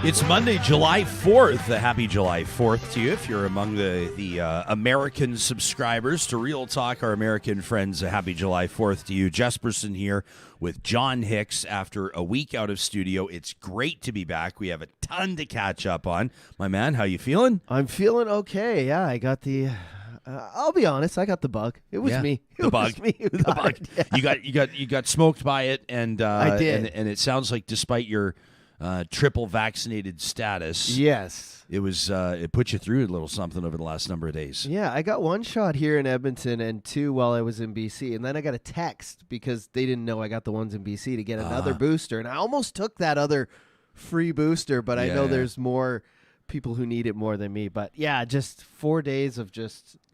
It's Monday, July 4th. Happy July 4th to you if you're among the American subscribers to Real Talk, our American friends. Happy July 4th to you. Jesperson here with John Hicks after a week out of studio. It's great to be back. We have a ton to catch up on. My man, how you feeling? I'm feeling okay. Yeah, I got the... I'll be honest, I got the bug. It was me. The bug. The bug. Yeah. You got smoked by it, and I did. And it sounds like despite your triple vaccinated status, yes, it was it put you through a little something over the last number of days. Yeah, I got one shot here in Edmonton and two while I was in BC, and then I got a text because they didn't know I got the ones in BC to get another booster, and I almost took that other free booster, but I know there's more people who need it more than me. But yeah, just 4 days of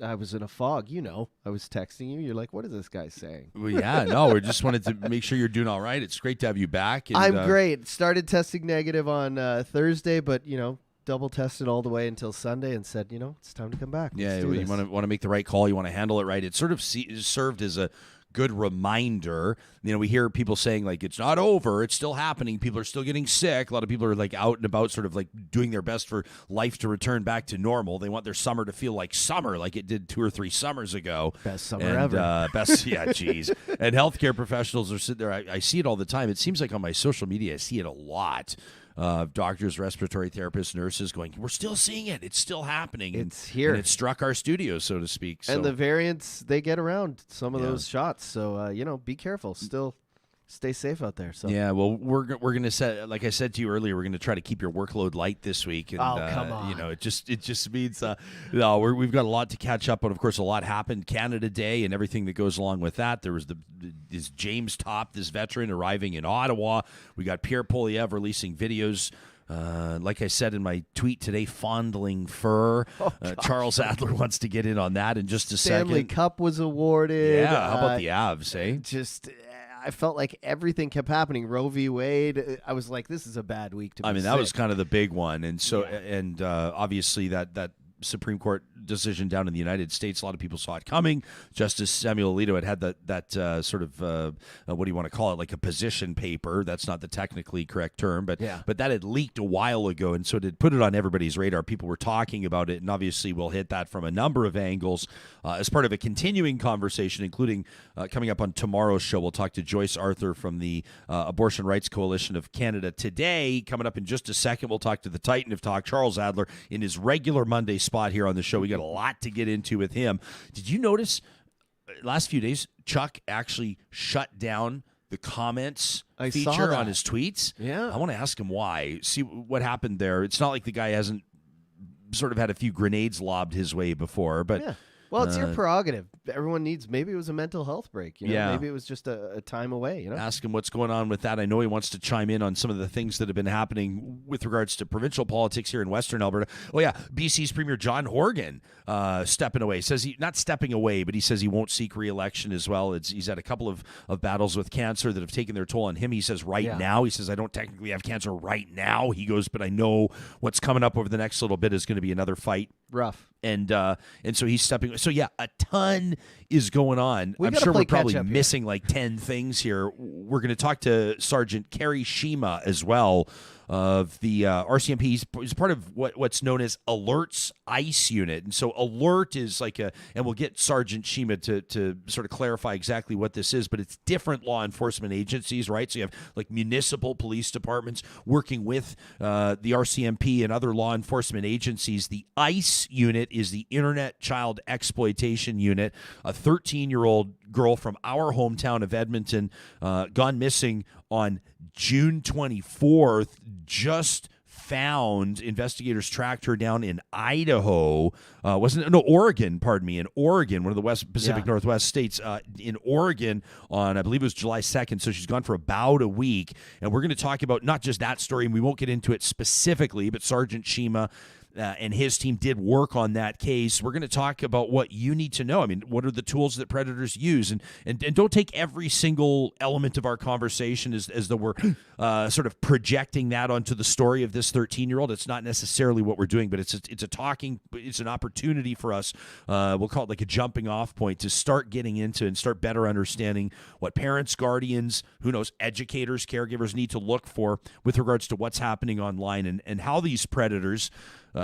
I was in a fog. I was texting you. You're like, what is this guy saying? Well, yeah, no, we just wanted to make sure you're doing all right. It's great to have you back. And, I'm great. Started testing negative on Thursday, but double tested all the way until Sunday and said, it's time to come back. Yeah, you want to make the right call. You want to handle it right. It sort of served as a good reminder. We hear people saying like it's not over, it's still happening, people are still getting sick. A lot of people are like out and about sort of like doing their best for life to return back to normal. They want their summer to feel like summer, like it did 2 or 3 summers ago. Best summer ever. Geez. And healthcare professionals are sitting there. I see it all the time. It seems like on my social media I see it a lot. Doctors, respiratory therapists, nurses going, we're still seeing it. It's still happening. It's here. And it struck our studio, so to speak. So. And the variants, they get around some of those shots. So, be careful. Still stay safe out there. So yeah, well, we're going to set, like I said to you earlier, we're going to try to keep your workload light this week. And, come on. It just means we've got a lot to catch up on. Of course, a lot happened Canada Day and everything that goes along with that. There was this James Topp, this veteran, arriving in Ottawa. We got Pierre Poilievre releasing videos. Like I said in my tweet today, fondling fur. Charles Adler wants to get in on that in just a second. Stanley Cup was awarded. Yeah, how about the Avs, eh? I felt like everything kept happening. Roe v. Wade. I was like, this is a bad week to be sick. That was kind of the big one. And so, obviously that Supreme Court decision down in the United States, a lot of people saw it coming. Justice Samuel Alito had that sort of, what do you want to call it, like a position paper. That's not the technically correct term, but that had leaked a while ago, and so to put it on everybody's radar, people were talking about it, and obviously we'll hit that from a number of angles as part of a continuing conversation, including coming up on tomorrow's show. We'll talk to Joyce Arthur from the Abortion Rights Coalition of Canada. Today, coming up in just a second, we'll talk to the Titan of Talk, Charles Adler, in his regular Monday spot here on the show. We got a lot to get into with him. Did you notice last few days Chuck actually shut down the comments feature on his tweets? Yeah. I want to ask him why. See what happened there. It's not like the guy hasn't sort of had a few grenades lobbed his way before, but yeah. Well, it's your prerogative. Everyone needs, maybe it was a mental health break. Maybe it was just a time away. Ask him what's going on with that. I know he wants to chime in on some of the things that have been happening with regards to provincial politics here in Western Alberta. Oh, yeah. BC's Premier John Horgan stepping away. Says not stepping away, but he says he won't seek re-election as well. He's had a couple of battles with cancer that have taken their toll on him. He says now, he says, I don't technically have cancer right now. He goes, but I know what's coming up over the next little bit is going to be another fight. Rough. And so he's stepping. So yeah, a ton is going on. I'm sure we're probably missing like 10 things here. We're going to talk to Sergeant Kerry Shima as well of the RCMP. He's part of what's known as Alert's ICE unit. And so Alert is like and we'll get Sergeant Shima to sort of clarify exactly what this is, but it's different law enforcement agencies, right? So you have like municipal police departments working with the RCMP and other law enforcement agencies. The ICE unit is the Internet Child Exploitation Unit. A 13-year-old girl from our hometown of Edmonton gone missing on June 24th, just found. Investigators tracked her down in Idaho. Oregon, pardon me, in Oregon, one of the Pacific Northwest states, in Oregon on, I believe it was July 2nd. So she's gone for about a week. And we're going to talk about not just that story, and we won't get into it specifically, but Sergeant Shima and his team did work on that case. We're going to talk about what you need to know. I mean, what are the tools that predators use? And don't take every single element of our conversation as though we're sort of projecting that onto the story of this 13-year-old. It's not necessarily what we're doing, but it's an opportunity for us. We'll call it like a jumping off point to start getting into and start better understanding what parents, guardians, who knows, educators, caregivers need to look for with regards to what's happening online and how these predators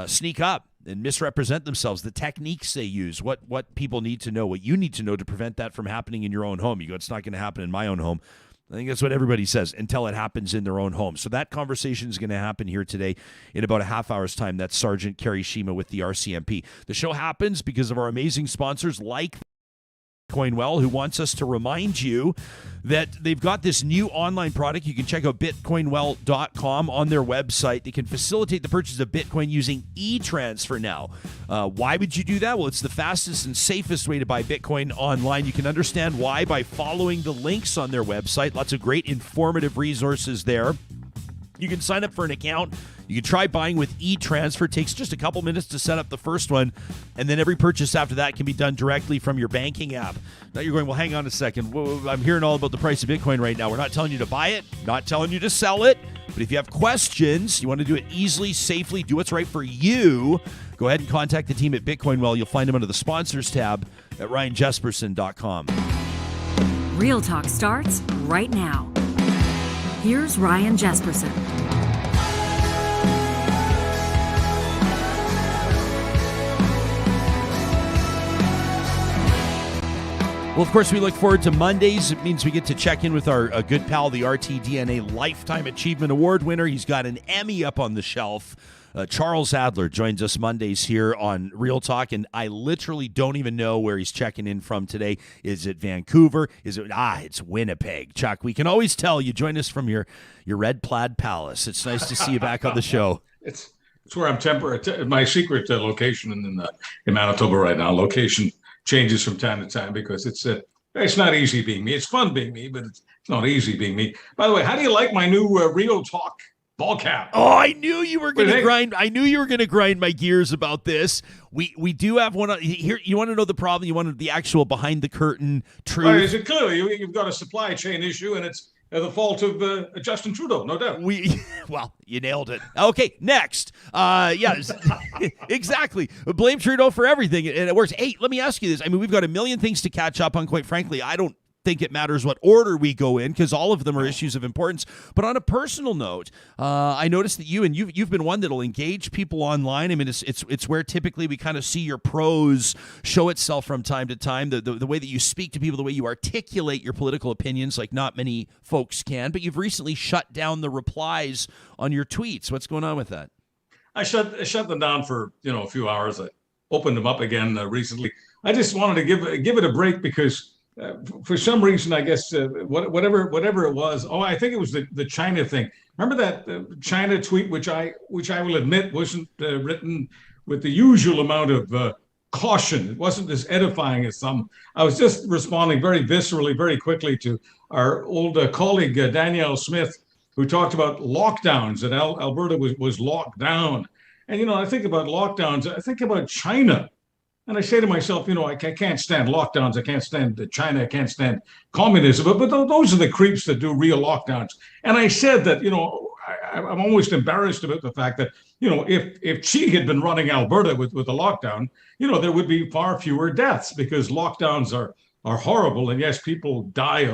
sneak up and misrepresent themselves, the techniques they use, what people need to know, what you need to know to prevent that from happening in your own home. You go, it's not going to happen in my own home. I think that's what everybody says until it happens in their own home. So that conversation is going to happen here today in about a half hour's time. That's Sergeant Kerry Shima with the RCMP. The show happens because of our amazing sponsors like Bitcoinwell, who wants us to remind you that they've got this new online product. You can check out bitcoinwell.com on their website. They can facilitate the purchase of Bitcoin using e-transfer now. Why would you do that? Well, it's the fastest and safest way to buy Bitcoin online. You can understand why by following the links on their website. Lots of great informative resources there. You can sign up for an account. You can try buying with e-transfer. It takes just a couple minutes to set up the first one, and then every purchase after that can be done directly from your banking app. Now you're going, well, hang on a second. I'm hearing all about the price of Bitcoin right now. We're not telling you to buy it, not telling you to sell it, but if you have questions, you want to do it easily, safely, do what's right for you, go ahead and contact the team at Bitcoinwell. You'll find them under the sponsors tab at ryanjesperson.com. Real Talk starts right now. Here's Ryan Jesperson. Well, of course, we look forward to Mondays. It means we get to check in with our good pal, the RTDNA Lifetime Achievement Award winner. He's got an Emmy up on the shelf. Charles Adler joins us Mondays here on Real Talk, and I literally don't even know where he's checking in from today. Is it Vancouver? It's Winnipeg. Chuck, we can always tell you join us from your red plaid palace. It's nice to see you back on the show. It's where I'm temporary. My secret location in Manitoba right now. Location changes from time to time because it's not easy being me. It's fun being me, but it's not easy being me. By the way, how do you like my new Real Talk ball cap? Oh, I knew you were going to grind. I knew you were going to grind my gears about this. We do have one here. You want to know the problem? You want the actual behind the curtain truth? Right, is it clearly you've got a supply chain issue, and it's the fault of Justin Trudeau, no doubt. Well, you nailed it. Okay, next. Yes, exactly. Blame Trudeau for everything, and it works. Hey, let me ask you this. I mean, we've got a million things to catch up on. Quite frankly, I don't think it matters what order we go in because all of them are issues of importance. But on a personal note, I noticed that you've been one that'll engage people online. I mean, it's where typically we kind of see your prose show itself from time to time. The way that you speak to people, the way you articulate your political opinions, like not many folks can. But you've recently shut down the replies on your tweets. What's going on with that? I shut them down for a few hours. I opened them up again recently. I just wanted to give it a break because. For some reason, I guess whatever it was. Oh, I think it was the China thing. Remember that China tweet, which I will admit wasn't written with the usual amount of caution. It wasn't as edifying as some. I was just responding very viscerally, very quickly to our old colleague Danielle Smith, who talked about lockdowns, that Alberta was locked down. And I think about lockdowns. I think about China. And I say to myself, I can't stand lockdowns. I can't stand China. I can't stand communism. But those are the creeps that do real lockdowns. And I said that, I'm almost embarrassed about the fact that, if Xi had been running Alberta with the lockdown, there would be far fewer deaths because lockdowns are horrible. And yes, people die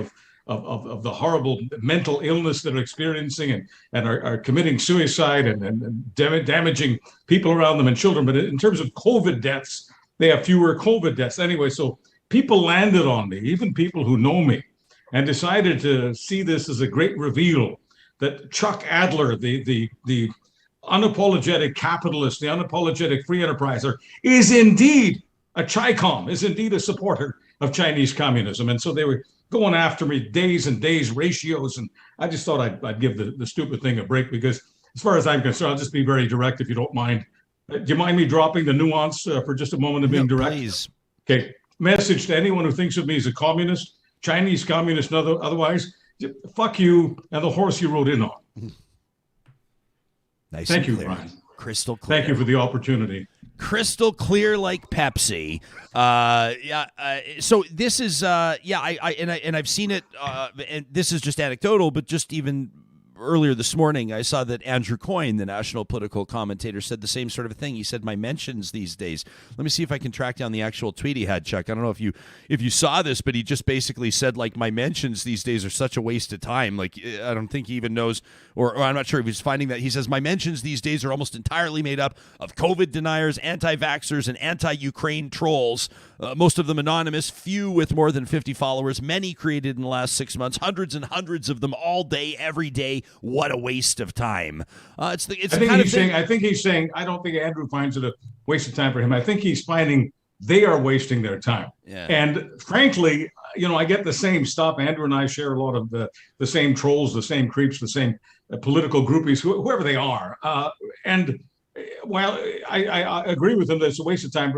of the horrible mental illness that they're experiencing and are committing suicide and damaging people around them and children. But in terms of COVID deaths, they have fewer COVID deaths. Anyway, so people landed on me, even people who know me, and decided to see this as a great reveal that Chuck Adler, the unapologetic capitalist, the unapologetic free enterpriser, is indeed a Chi-Com, is indeed a supporter of Chinese communism. And so they were going after me days and days, ratios, and I just thought I'd give the stupid thing a break because as far as I'm concerned, I'll just be very direct if you don't mind. Do you mind me dropping the nuance for just a moment of being direct? Please. Okay. Message to anyone who thinks of me as a communist, Chinese communist, and otherwise, fuck you and the horse you rode in on. Nice. Thank you, Brian. Crystal clear. Thank you for the opportunity. Crystal clear like Pepsi. So this is I've seen it, and this is just anecdotal, but just even earlier this morning, I saw that Andrew Coyne, the national political commentator, said the same sort of thing. He said, my mentions these days. Let me see if I can track down the actual tweet he had, Chuck. I don't know if you saw this, but he just basically said, like, my mentions these days are such a waste of time. Like, I don't think he even knows, or I'm not sure if he's finding that. He says, my mentions these days are almost entirely made up of COVID deniers, anti-vaxxers, and anti-Ukraine trolls. Most of them anonymous, few with more than 50 followers, many created in the last 6 months, hundreds and hundreds of them all day, every day. What a waste of time. I think he's saying, I don't think Andrew finds it a waste of time for him. I think he's finding they are wasting their time. Yeah. And frankly, I get the same stuff. Andrew and I share a lot of the same trolls, the same creeps, the same political groupies, whoever they are. And while I agree with them that it's a waste of time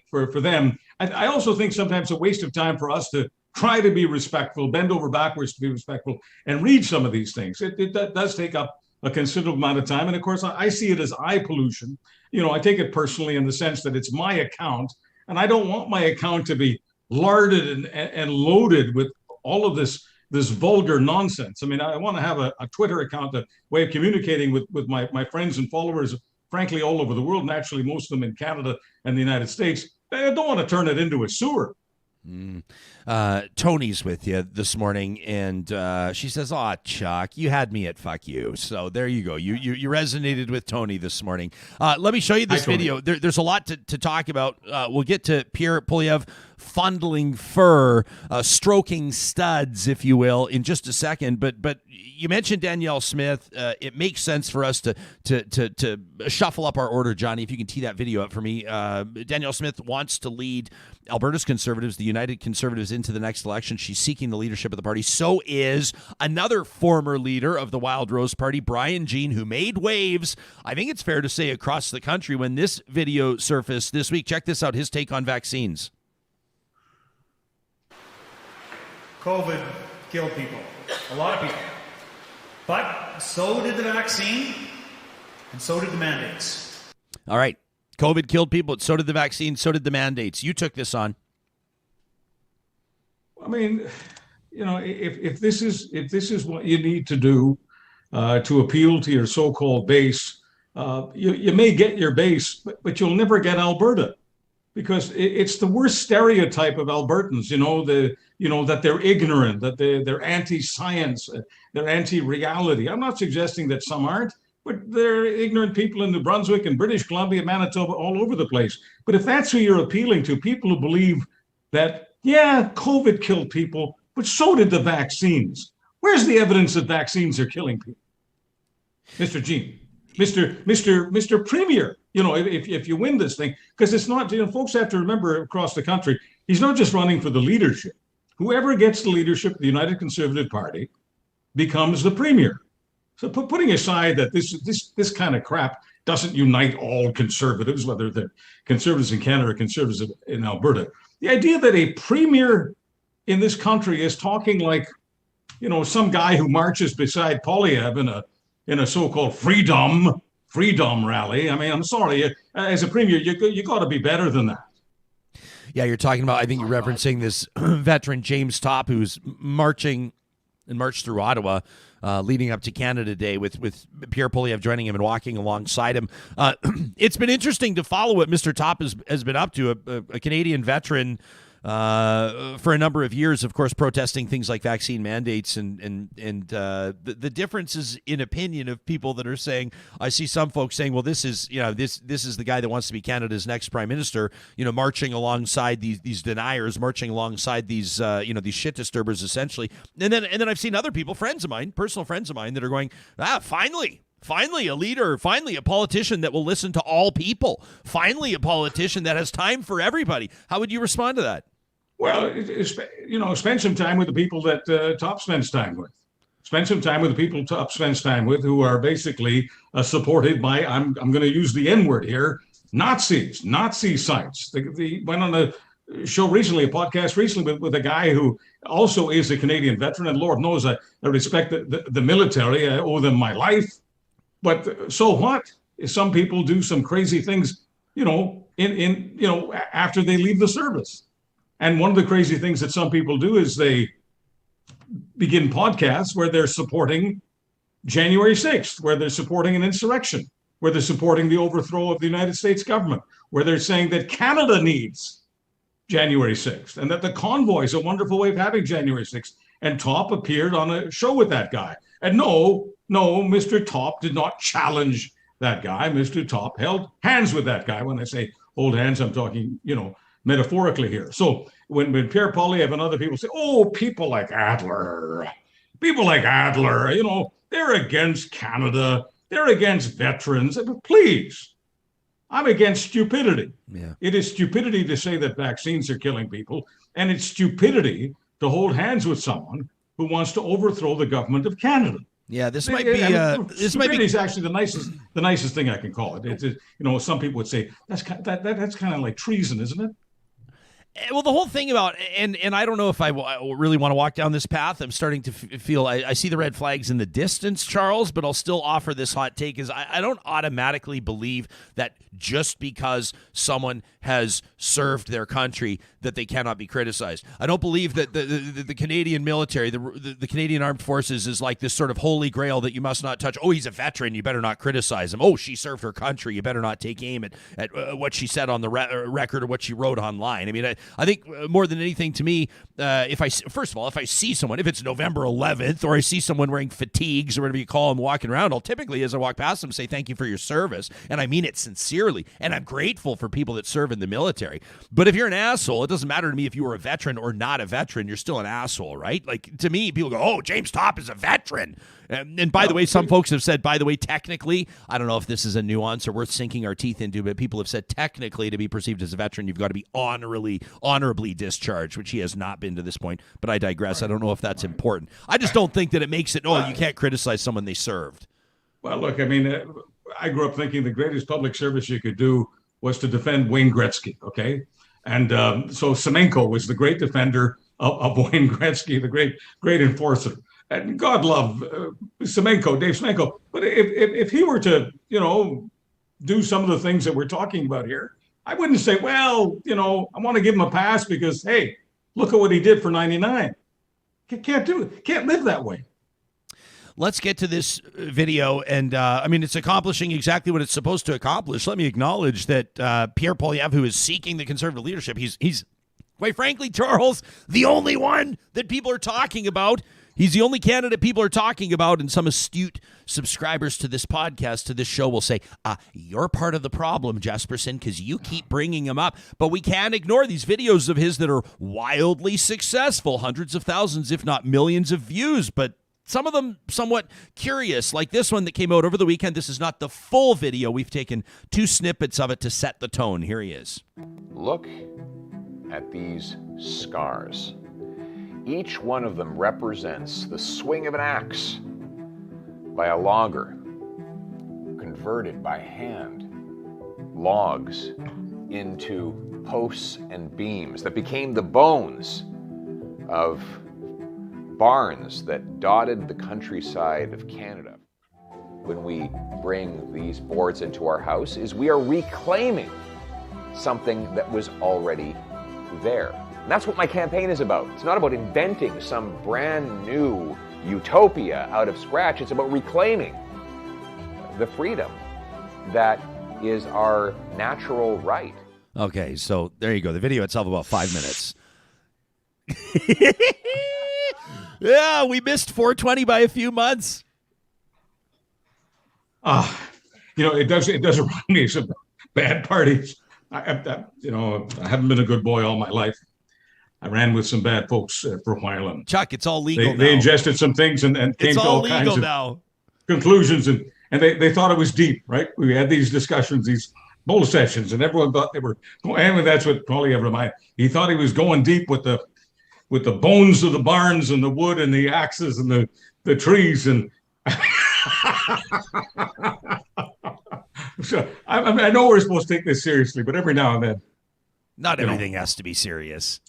for them, I also think sometimes a waste of time for us to try to be respectful, bend over backwards to be respectful, and read some of these things. It does take up a considerable amount of time. And of course, I see it as eye pollution. I take it personally in the sense that it's my account, and I don't want my account to be larded and loaded with all of this vulgar nonsense. I mean, I want to have a Twitter account, a way of communicating with my friends and followers, frankly, all over the world, and actually most of them in Canada and the United States. I don't want to turn it into a sewer. Tony's with you this morning, and she says, "Aw, Chuck, you had me at fuck you." So there you go. You resonated with Tony this morning. Let me show you this video. There's a lot to talk about. We'll get to Pierre Poilievre fondling fur, stroking studs, if you will, in just a second. But you mentioned Danielle Smith. It makes sense for us to shuffle up our order, Johnny. If you can tee that video up for me. Danielle Smith wants to lead Alberta's Conservatives, the United Conservatives, into the next election. She's seeking the leadership of the party. So is another former leader of the Wild Rose Party, Brian Jean, who made waves, I think it's fair to say, across the country when this video surfaced this week. Check this out, his take on vaccines. COVID killed people, a lot of people. But so did the vaccine, and so did the mandates. All right. COVID killed people. So did the vaccine. So did the mandates. You took this on. I mean, if this is what you need to do to appeal to your so-called base, you may get your base, but you'll never get Alberta, because it's the worst stereotype of Albertans. That they're ignorant, that they're anti-science, they're anti-reality. I'm not suggesting that some aren't, but they're ignorant people in New Brunswick and British Columbia, Manitoba, all over the place. But if that's who you're appealing to, people who believe that, yeah, COVID killed people, but so did the vaccines. Where's the evidence that vaccines are killing people? Mr. Jean, Mr. Premier, if you win this thing, because it's not, folks have to remember across the country, he's not just running for the leadership. Whoever gets the leadership of the United Conservative Party becomes the premier. So putting aside that this kind of crap doesn't unite all conservatives, whether they're conservatives in Canada or conservatives in Alberta, the idea that a premier in this country is talking like, some guy who marches beside Poilievre in a so-called freedom rally. I mean, I'm sorry, as a premier, you got to be better than that. Yeah, you're talking about, I think you're referencing this veteran James Topp, who's marched through Ottawa, leading up to Canada Day with Pierre Poilievre joining him and walking alongside him. It's been interesting to follow what Mr. Topp has been up to, a Canadian veteran for a number of years, of course, protesting things like vaccine mandates and the differences in opinion of people that are saying, I see some folks saying, well, this is the guy that wants to be Canada's next prime minister, marching alongside these deniers, marching alongside these these shit disturbers essentially. And then I've seen other people, personal friends of mine that are going, finally a leader, finally a politician that will listen to all people, finally a politician that has time for everybody. How would you respond to that? Well, spend some time with the people that Topp spends time with. Spend some time with the people Topp spends time with, who are basically supported by, I'm going to use the N-word here, Nazis, Nazi sites. They went on a show recently, a podcast recently with a guy who also is a Canadian veteran, and Lord knows I respect the military. I owe them my life. But so what? some people do some crazy things, after they leave the service. And one of the crazy things that some people do is they begin podcasts where they're supporting January 6th, where they're supporting an insurrection, where they're supporting the overthrow of the United States government, where they're saying that Canada needs January 6th and that the convoy is a wonderful way of having January 6th. And Top appeared on a show with that guy. And no, Mr. Top did not challenge that guy. Mr. Top held hands with that guy. When I say hold hands, I'm talking, metaphorically here. So when Pierre Poilievre and other people say, people like Adler, they're against Canada, they're against veterans. Please, I'm against stupidity. Yeah. It is stupidity to say that vaccines are killing people, and it's stupidity to hold hands with someone who wants to overthrow the government of Canada. Yeah, this might be actually the nicest thing I can call it. It's some people would say that's kind of like treason, isn't it? Well, the whole thing about, and I don't know if I really want to walk down this path. I'm starting to feel, I see the red flags in the distance, Charles, but I'll still offer this hot take is I don't automatically believe that just because someone has served their country that they cannot be criticized. I don't believe that the Canadian military, the Canadian Armed Forces is like this sort of holy grail that you must not touch. Oh, he's a veteran, you better not criticize him. Oh, she served her country, you better not take aim at what she said on the record or what she wrote online. I mean, I think more than anything to me, if I see someone, if it's November 11th or I see someone wearing fatigues or whatever you call them walking around, I'll typically, as I walk past them, say thank you for your service. And I mean it sincerely. And I'm grateful for people that serve in the military. But if you're an asshole, it doesn't matter to me if you were a veteran or not a veteran. You're still an asshole, right? Like, to me, people go, oh, James Top is a veteran. And by the way, some folks have said, technically, I don't know if this is a nuance or worth sinking our teeth into, but people have said technically to be perceived as a veteran, you've got to be honorably discharged, which he has not been to this point. But I digress. I don't know if that's important. I just don't think that it makes it, you can't criticize someone they served. Well, look, I mean, I grew up thinking the greatest public service you could do was to defend Wayne Gretzky, okay? And so Semenko was the great defender of Wayne Gretzky, the great enforcer. And God love Dave Semenko. But if he were to, do some of the things that we're talking about here, I wouldn't say, I want to give him a pass because, hey, look at what he did for 99. Can't do it. Can't live that way. Let's get to this video, and it's accomplishing exactly what it's supposed to accomplish. Let me acknowledge that Pierre Poilievre, who is seeking the Conservative leadership, he's quite frankly, Charles, the only one that people are talking about. He's the only candidate people are talking about, and some astute subscribers to this podcast, to this show, will say, you're part of the problem, Jesperson, because you keep bringing him up. But we can't ignore these videos of his that are wildly successful, hundreds of thousands, if not millions of views, but some of them somewhat curious, like this one that came out over the weekend. This is not the full video. We've taken 2 snippets of it to set the tone. Here he is. Look at these scars. Each one of them represents the swing of an axe by a logger, converted by hand, logs into posts and beams that became the bones of barns that dotted the countryside of Canada. When we bring these boards into our house, we are reclaiming something that was already there. And that's what my campaign is about. It's not about inventing some brand new utopia out of scratch. It's about reclaiming the freedom that is our natural right. Okay, so there you go. The video itself about 5 minutes. Yeah, we missed 420 by a few months. It does remind me of some bad parties. I haven't been a good boy all my life. I ran with some bad folks for a while, and Chuck, it's all legal now. They ingested some things and came to all kinds of conclusions, and they thought it was deep, right? We had these discussions, these bull sessions, and everyone thought they were. And that's what Poilievre reminded. He thought he was going deep with the bones of the barns and the wood and the axes and the trees and. So, I know we're supposed to take this seriously, but every now and then, not everything has to be serious.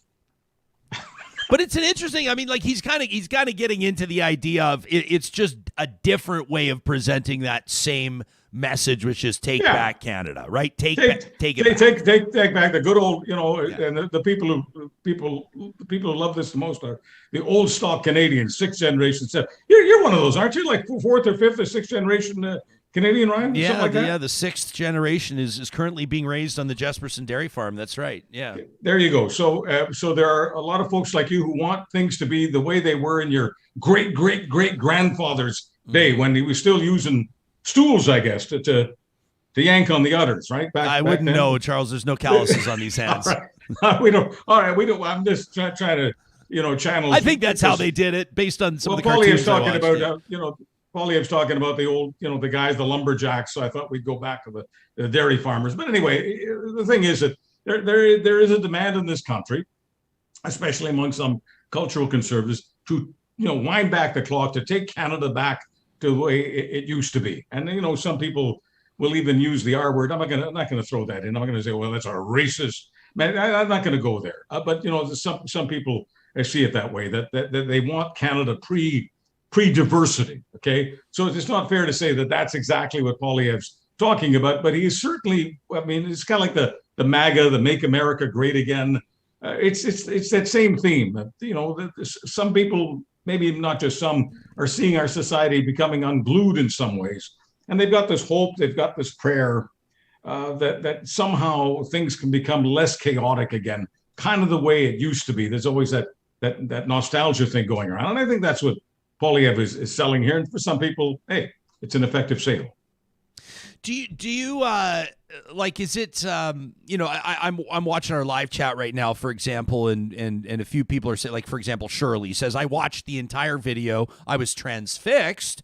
But it's an interesting. He's kind of getting into the idea of it's just a different way of presenting that same message, which is take back Canada, right? Take it back. Take back the good old, and the people who love this the most are the old stock Canadians, sixth generation. You're one of those, aren't you? Like fourth or fifth or sixth generation Canadian, Ryan? Yeah, the sixth generation is currently being raised on the Jesperson dairy farm. That's right. Yeah. There you go. So there are a lot of folks like you who want things to be the way they were in your great grandfather's day, when he was still using stools, I guess, to yank on the udders, right? I wouldn't know, Charles. There's no calluses on these hands. We don't. I'm just trying to, channel. I think that's how they did it, based on some of the cartoons I watched. Poilievre's talking about the old, the guys, the lumberjacks. So I thought we'd go back to the dairy farmers. But anyway, the thing is that there is a demand in this country, especially among some cultural conservatives, to wind back the clock, to take Canada back to the way it used to be. And some people will even use the R word. I'm not gonna throw that in. I'm not gonna say, well, that's a racist. Man, I'm not gonna go there. But some people see it that way, that they want Canada pre-diversity. Okay, so it's not fair to say that that's exactly what Poilievre's talking about. But he is certainly. I mean, it's kind of like the MAGA, the Make America Great Again. It's that same theme. Some people, maybe not just some, are seeing our society becoming unglued in some ways. And they've got this hope, they've got this prayer that somehow things can become less chaotic again, kind of the way it used to be. There's always that nostalgia thing going around. And I think that's what Poilievre is selling here. And for some people, hey, it's an effective sale. Do you is it I'm watching our live chat right now, for example, and a few people are saying, like, for example, Shirley says, I watched the entire video, I was transfixed,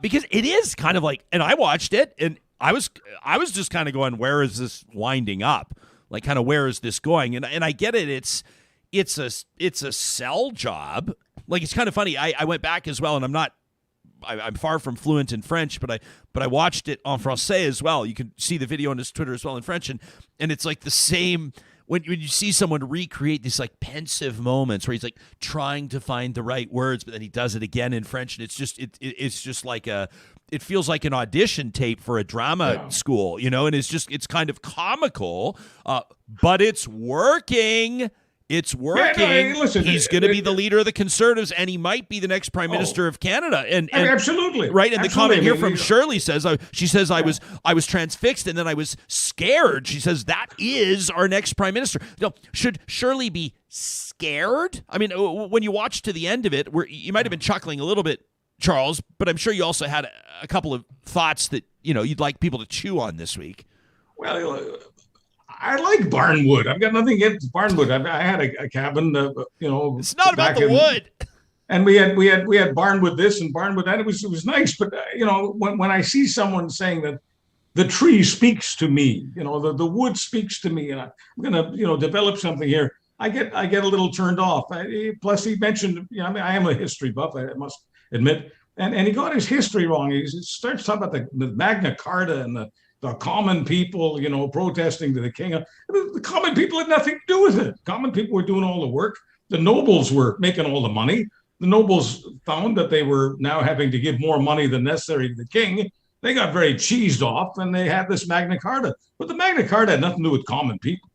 because it is kind of like, and I watched it and I was just kind of going, where is this winding up? Like, kind of, where is this going? And I get it. It's a sell job. Like, it's kind of funny. I went back as well, and I'm far from fluent in French, but I watched it en français as well. You can see the video on his Twitter as well in French, and it's like the same when you see someone recreate these like pensive moments where he's like trying to find the right words, but then he does it again in French, and it's just like it feels like an audition tape for a drama school, and it's kind of comical, but it's working. It's working. Yeah, no, listen, he's going to be the leader of the Conservatives, and he might be the next Prime Minister of Canada. And absolutely, right. And the comment here from Shirley says, she says, I was transfixed, and then I was scared. She says that is our next Prime Minister. No, should Shirley be scared? I mean, when you watch to the end of it, where you might have been chuckling a little bit, Charles, but I'm sure you also had a couple of thoughts that you'd like people to chew on this week. Well, I like Barnwood. I've got nothing against Barnwood. I had a cabin, It's not about the wood. And we had Barnwood this and Barnwood that. It was nice, but when I see someone saying that the tree speaks to me, the wood speaks to me, and I'm gonna develop something here, I get a little turned off. Plus, he mentioned, I am a history buff, I must admit, and he got his history wrong. He starts talking about the Magna Carta and the common people, protesting to the king. The common people had nothing to do with it. Common people were doing all the work. The nobles were making all the money. The nobles found that they were now having to give more money than necessary to the king. They got very cheesed off, and they had this Magna Carta. But the Magna Carta had nothing to do with common people.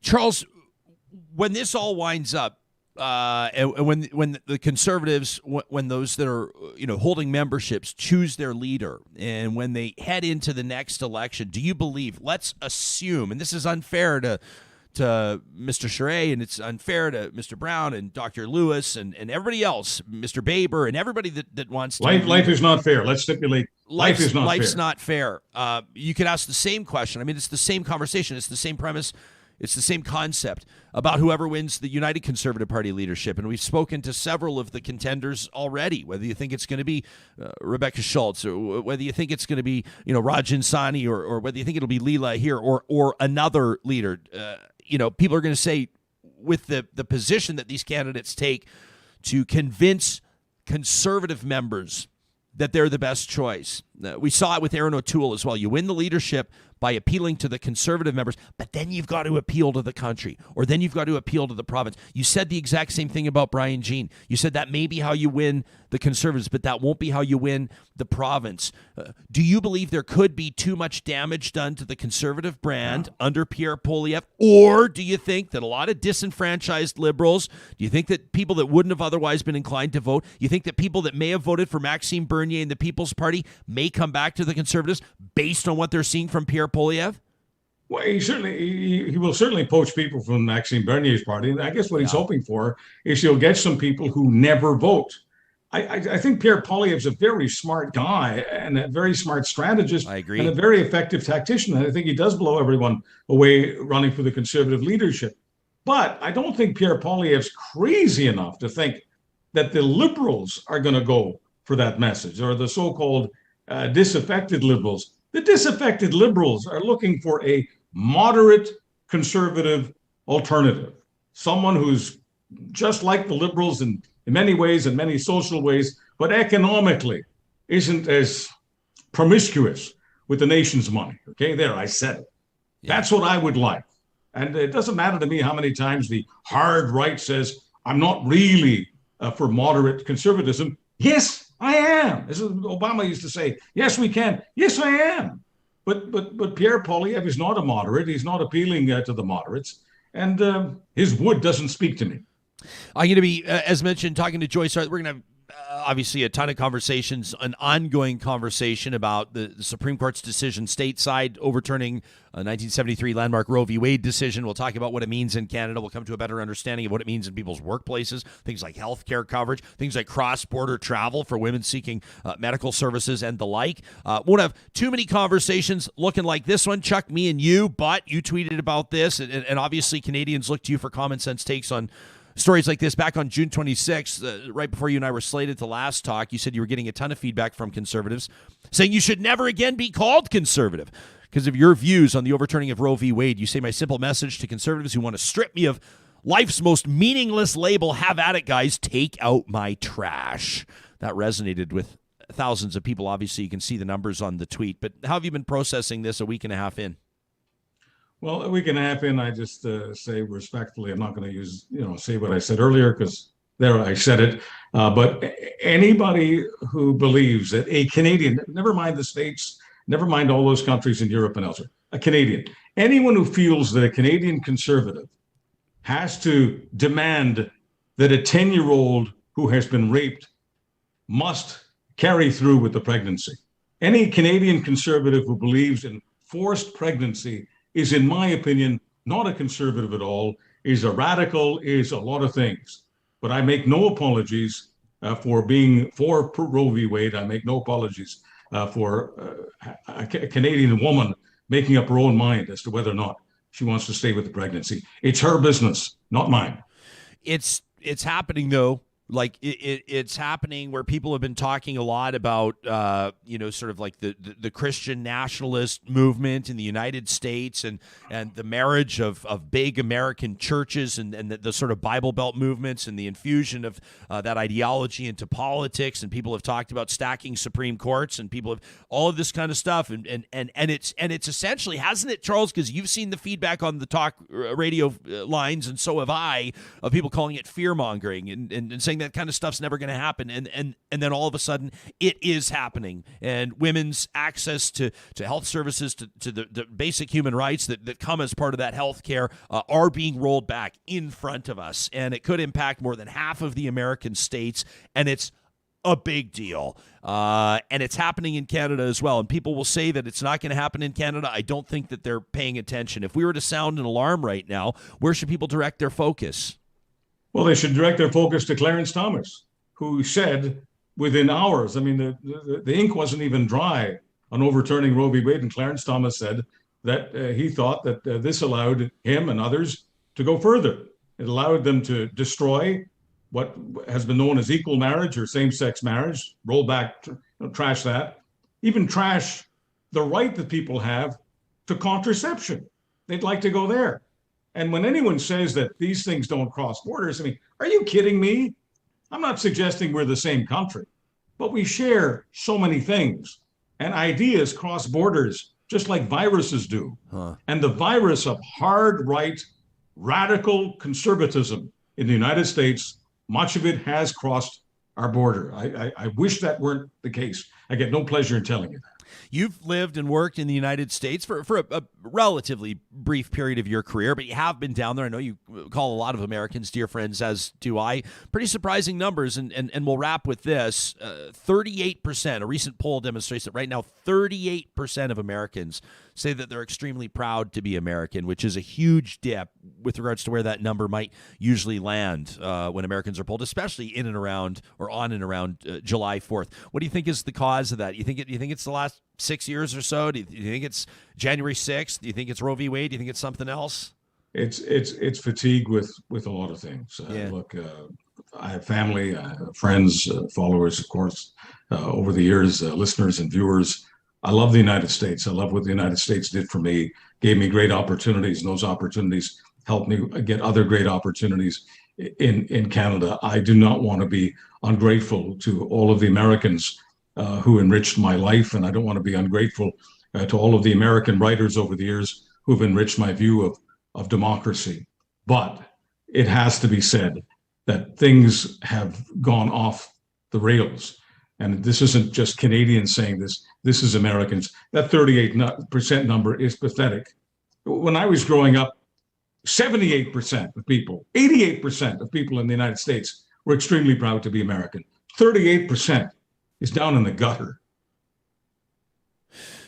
Charles, when this all winds up, and when the Conservatives, when those that are holding memberships choose their leader, and when they head into the next election, do you believe? Let's assume, and this is unfair to Mr. Charest, and it's unfair to Mr. Brown and Dr. Lewis and everybody else, Mr. Baber, and everybody that wants to. Life is not fair. Let's stipulate. Life's not fair. You could ask the same question. I mean, it's the same conversation. It's the same premise. It's the same concept about whoever wins the United Conservative Party leadership. And we've spoken to several of the contenders already, whether you think it's going to be Rebecca Schultz, or whether you think it's going to be, Rajan Sani, or whether you think it'll be Leela here or another leader. People are going to say, with the position that these candidates take to convince Conservative members that they're the best choice, We saw it with Aaron O'Toole as well. You win the leadership by appealing to the Conservative members, but then you've got to appeal to the country, or then you've got to appeal to the province. You said the exact same thing about Brian Jean. You said that may be how you win the Conservatives, but that won't be how you win the province. Do you believe there could be too much damage done to the Conservative brand under Pierre Poilievre, or do you think that a lot of disenfranchised Liberals, do you think that people that wouldn't have otherwise been inclined to vote, you think that people that may have voted for Maxime Bernier and the People's Party may come back to the Conservatives based on what they're seeing from Pierre Poilievre? Well, he will certainly poach people from Maxime Bernier's party. And I guess what he's hoping for is he'll get some people who never vote. I think Pierre Poilievre's a very smart guy and a very smart strategist. I agree. And a very effective tactician. And I think he does blow everyone away running for the Conservative leadership. But I don't think Pierre Poilievre's crazy enough to think that the Liberals are going to go for that message, or the so-called disaffected Liberals. The disaffected Liberals are looking for a moderate Conservative alternative, someone who's just like the Liberals in many ways, in many social ways, but economically isn't as promiscuous with the nation's money. Okay, there, I said it. Yeah. That's what I would like. And it doesn't matter to me how many times the hard right says, I'm not really for moderate conservatism. Yes, I am. As Obama used to say, yes, we can. Yes, I am. But Pierre Poilievre is not a moderate. He's not appealing to the moderates. And his wood doesn't speak to me. I'm going to be, as mentioned, talking to Joyce. We're going to have obviously a ton of conversations, an ongoing conversation about the Supreme Court's decision stateside overturning a 1973 landmark Roe v. Wade decision. We'll talk about what it means in Canada. We'll come to a better understanding of what it means in people's workplaces, things like health care coverage, things like cross-border travel for women seeking medical services and the like. Won't have too many conversations looking like this one, Chuck, me and you, but you tweeted about this, and obviously Canadians look to you for common sense takes on stories like this. Back on June 26th, right before you and I were slated to last talk, you said you were getting a ton of feedback from Conservatives saying you should never again be called Conservative because of your views on the overturning of Roe v. Wade. You say, my simple message to Conservatives who want to strip me of life's most meaningless label, have at it, guys, take out my trash. That resonated with thousands of people. Obviously, you can see the numbers on the tweet. But how have you been processing this a week and a half in? Well, a week and a half in, I just say respectfully, I'm not going to say what I said earlier because there I said it. But anybody who believes that a Canadian, never mind the States, never mind all those countries in Europe and elsewhere, a Canadian, anyone who feels that a Canadian Conservative has to demand that a 10-year-old who has been raped must carry through with the pregnancy. Any Canadian Conservative who believes in forced pregnancy is, in my opinion, not a Conservative at all, is a radical, is a lot of things. But I make no apologies for being for Roe v. Wade. I make no apologies for a Canadian woman making up her own mind as to whether or not she wants to stay with the pregnancy. It's her business, not mine. It's happening, though. Like it's happening where people have been talking a lot about, sort of like the Christian nationalist movement in the United States and the marriage of big American churches and the sort of Bible Belt movements and the infusion of that ideology into politics. And people have talked about stacking Supreme Courts and people have all of this kind of stuff. And it's essentially, hasn't it, Charles? Because you've seen the feedback on the talk radio lines, and so have I, of people calling it fear mongering and saying that kind of stuff's never going to happen, and then all of a sudden it is happening, and women's access to health services, to the basic human rights that come as part of that health care are being rolled back in front of us, and it could impact more than half of the American states, and it's a big deal. And it's happening in Canada as well. And people will say that it's not going to happen in Canada. I don't think that they're paying attention. If we were to sound an alarm right now, where should people direct their focus? Well, they should direct their focus to Clarence Thomas, who said within hours, I mean, the ink wasn't even dry on overturning Roe v. Wade, and Clarence Thomas said that he thought that this allowed him and others to go further. It allowed them to destroy what has been known as equal marriage or same-sex marriage, roll back, trash that, even trash the right that people have to contraception. They'd like to go there. And when anyone says that these things don't cross borders, I mean, are you kidding me? I'm not suggesting we're the same country, but we share so many things. and ideas cross borders, just like viruses do. And the virus of hard right, radical conservatism in the United States, much of it has crossed our border. I wish that weren't the case. I get no pleasure in telling you that. You've lived and worked in the United States for a relatively brief period of your career, but you have been down there. I know you call a lot of Americans dear friends, as do I. Pretty surprising numbers, and we'll wrap with this. 38%, a recent poll demonstrates that right now 38% of Americans say that they're extremely proud to be American, which is a huge dip with regards to where that number might usually land when Americans are polled, especially in and around or on and around July 4th. What do you think is the cause of that? You think it's the last 6 years or so? Do you think it's January 6th? Do you think it's Roe v. Wade? Do you think it's something else? It's fatigue with a lot of things. Look, I have family, friends, followers, of course, over the years, listeners and viewers. I love the United States. I love what the United States did for me, gave me great opportunities, and those opportunities helped me get other great opportunities in Canada. I do not want to be ungrateful to all of the Americans who enriched my life, and I don't want to be ungrateful to all of the American writers over the years who've enriched my view of democracy. But it has to be said that things have gone off the rails. And this isn't just Canadians saying this. This is Americans. That 38% number is pathetic. When I was growing up, 78% of people, 88% of people in the United States were extremely proud to be American. 38% is down in the gutter.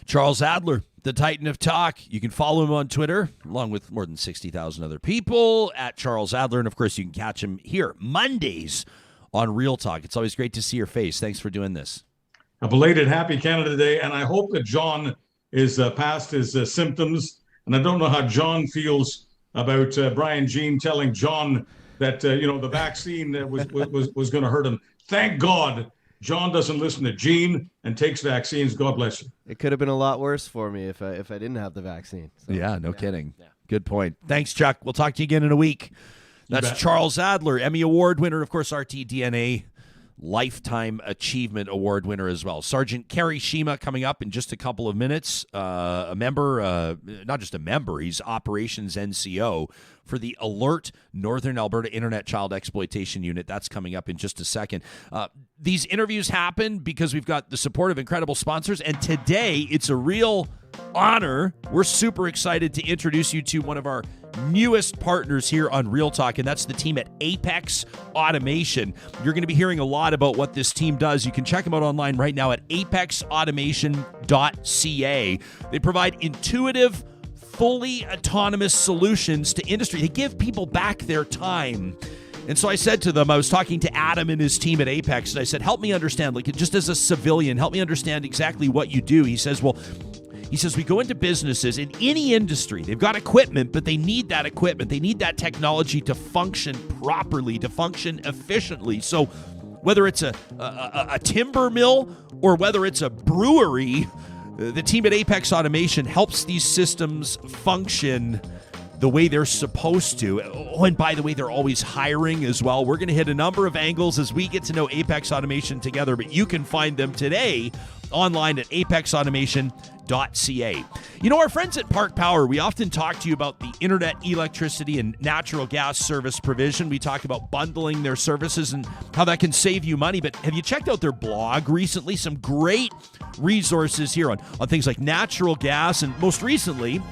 Charles Adler, the Titan of Talk. You can follow him on Twitter, along with more than 60,000 other people, at Charles Adler. And, of course, you can catch him here Mondays on Real Talk. It's always great to see your face. Thanks for doing this. A belated Happy Canada Day, and I hope that John is past his symptoms. And I don't know how John feels about Brian Jean telling John that the vaccine was going to hurt him. Thank God John doesn't listen to Jean and takes vaccines. God bless you. It could have been a lot worse for me if I didn't have the vaccine. So, no kidding. Yeah. Good point. Thanks, Chuck. We'll talk to you again in a week. That's Charles Adler, Emmy Award winner, of course, RTDNA Lifetime Achievement Award winner as well. Sergeant Kerry Shima coming up in just a couple of minutes. A member, not just a member, he's Operations NCO for the Alert Northern Alberta Internet Child Exploitation Unit. That's coming up in just a second. These interviews happen because we've got the support of incredible sponsors, and today it's a real honor. We're super excited to introduce you to one of our newest partners here on Real Talk, and that's the team at Apex Automation. You're going to be hearing a lot about what this team does. You can check them out online right now at apexautomation.ca. They provide intuitive, fully autonomous solutions to industry. They give people back their time. And so I said to them, I was talking to Adam and his team at Apex, and I said, help me understand, like just as a civilian, help me understand exactly what you do. He says, we go into businesses in any industry. They've got equipment, but they need that equipment. They need that technology to function properly, to function efficiently. So whether it's a timber mill or whether it's a brewery, the team at Apex Automation helps these systems function the way they're supposed to. Oh, and by the way, they're always hiring as well. We're going to hit a number of angles as we get to know Apex Automation together, but you can find them today online at apexautomation.ca. Our friends at Park Power, we often talk to you about the internet, electricity, and natural gas service provision. We talk about bundling their services and how that can save you money. But have you checked out their blog recently? Some great resources here on things like natural gas. And most recently,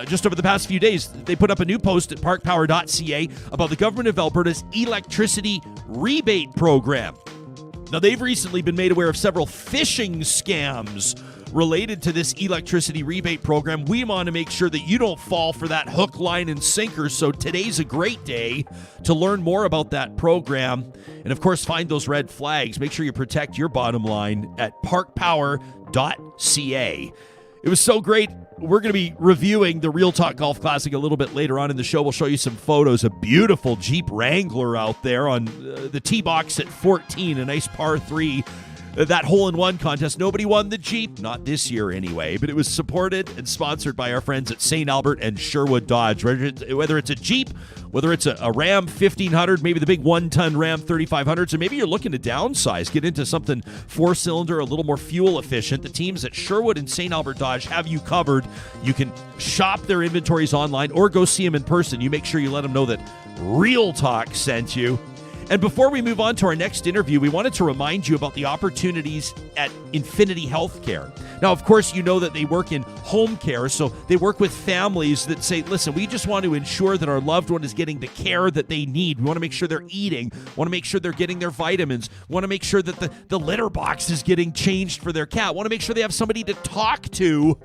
just over the past few days, they put up a new post at parkpower.ca about the government of Alberta's electricity rebate program. Now, they've recently been made aware of several phishing scams related to this electricity rebate program. We want to make sure that you don't fall for that hook, line, and sinker. So today's a great day to learn more about that program and, of course, find those red flags. Make sure you protect your bottom line at parkpower.ca. It was so great. We're going to be reviewing the Real Talk Golf Classic a little bit later on in the show. We'll show you some photos. A beautiful Jeep Wrangler out there on the tee box at 14, a nice par 3. that hole-in-one contest. Nobody won the Jeep, not this year anyway, but it was supported and sponsored by our friends at St. Albert and Sherwood Dodge. Whether it's a Jeep, whether it's a Ram 1500, maybe the big one-ton Ram 3500, so maybe you're looking to downsize, get into something four-cylinder, a little more fuel efficient. The teams at Sherwood and St. Albert Dodge have you covered. You can shop their inventories online or go see them in person. You make sure you let them know that Real Talk sent you. And before we move on to our next interview, we wanted to remind you about the opportunities at Infinity Healthcare. Now, of course, you know that they work in home care, so they work with families that say, listen, we just want to ensure that our loved one is getting the care that they need. We want to make sure they're eating, want to make sure they're getting their vitamins, want to make sure that the litter box is getting changed for their cat, want to make sure they have somebody to talk to.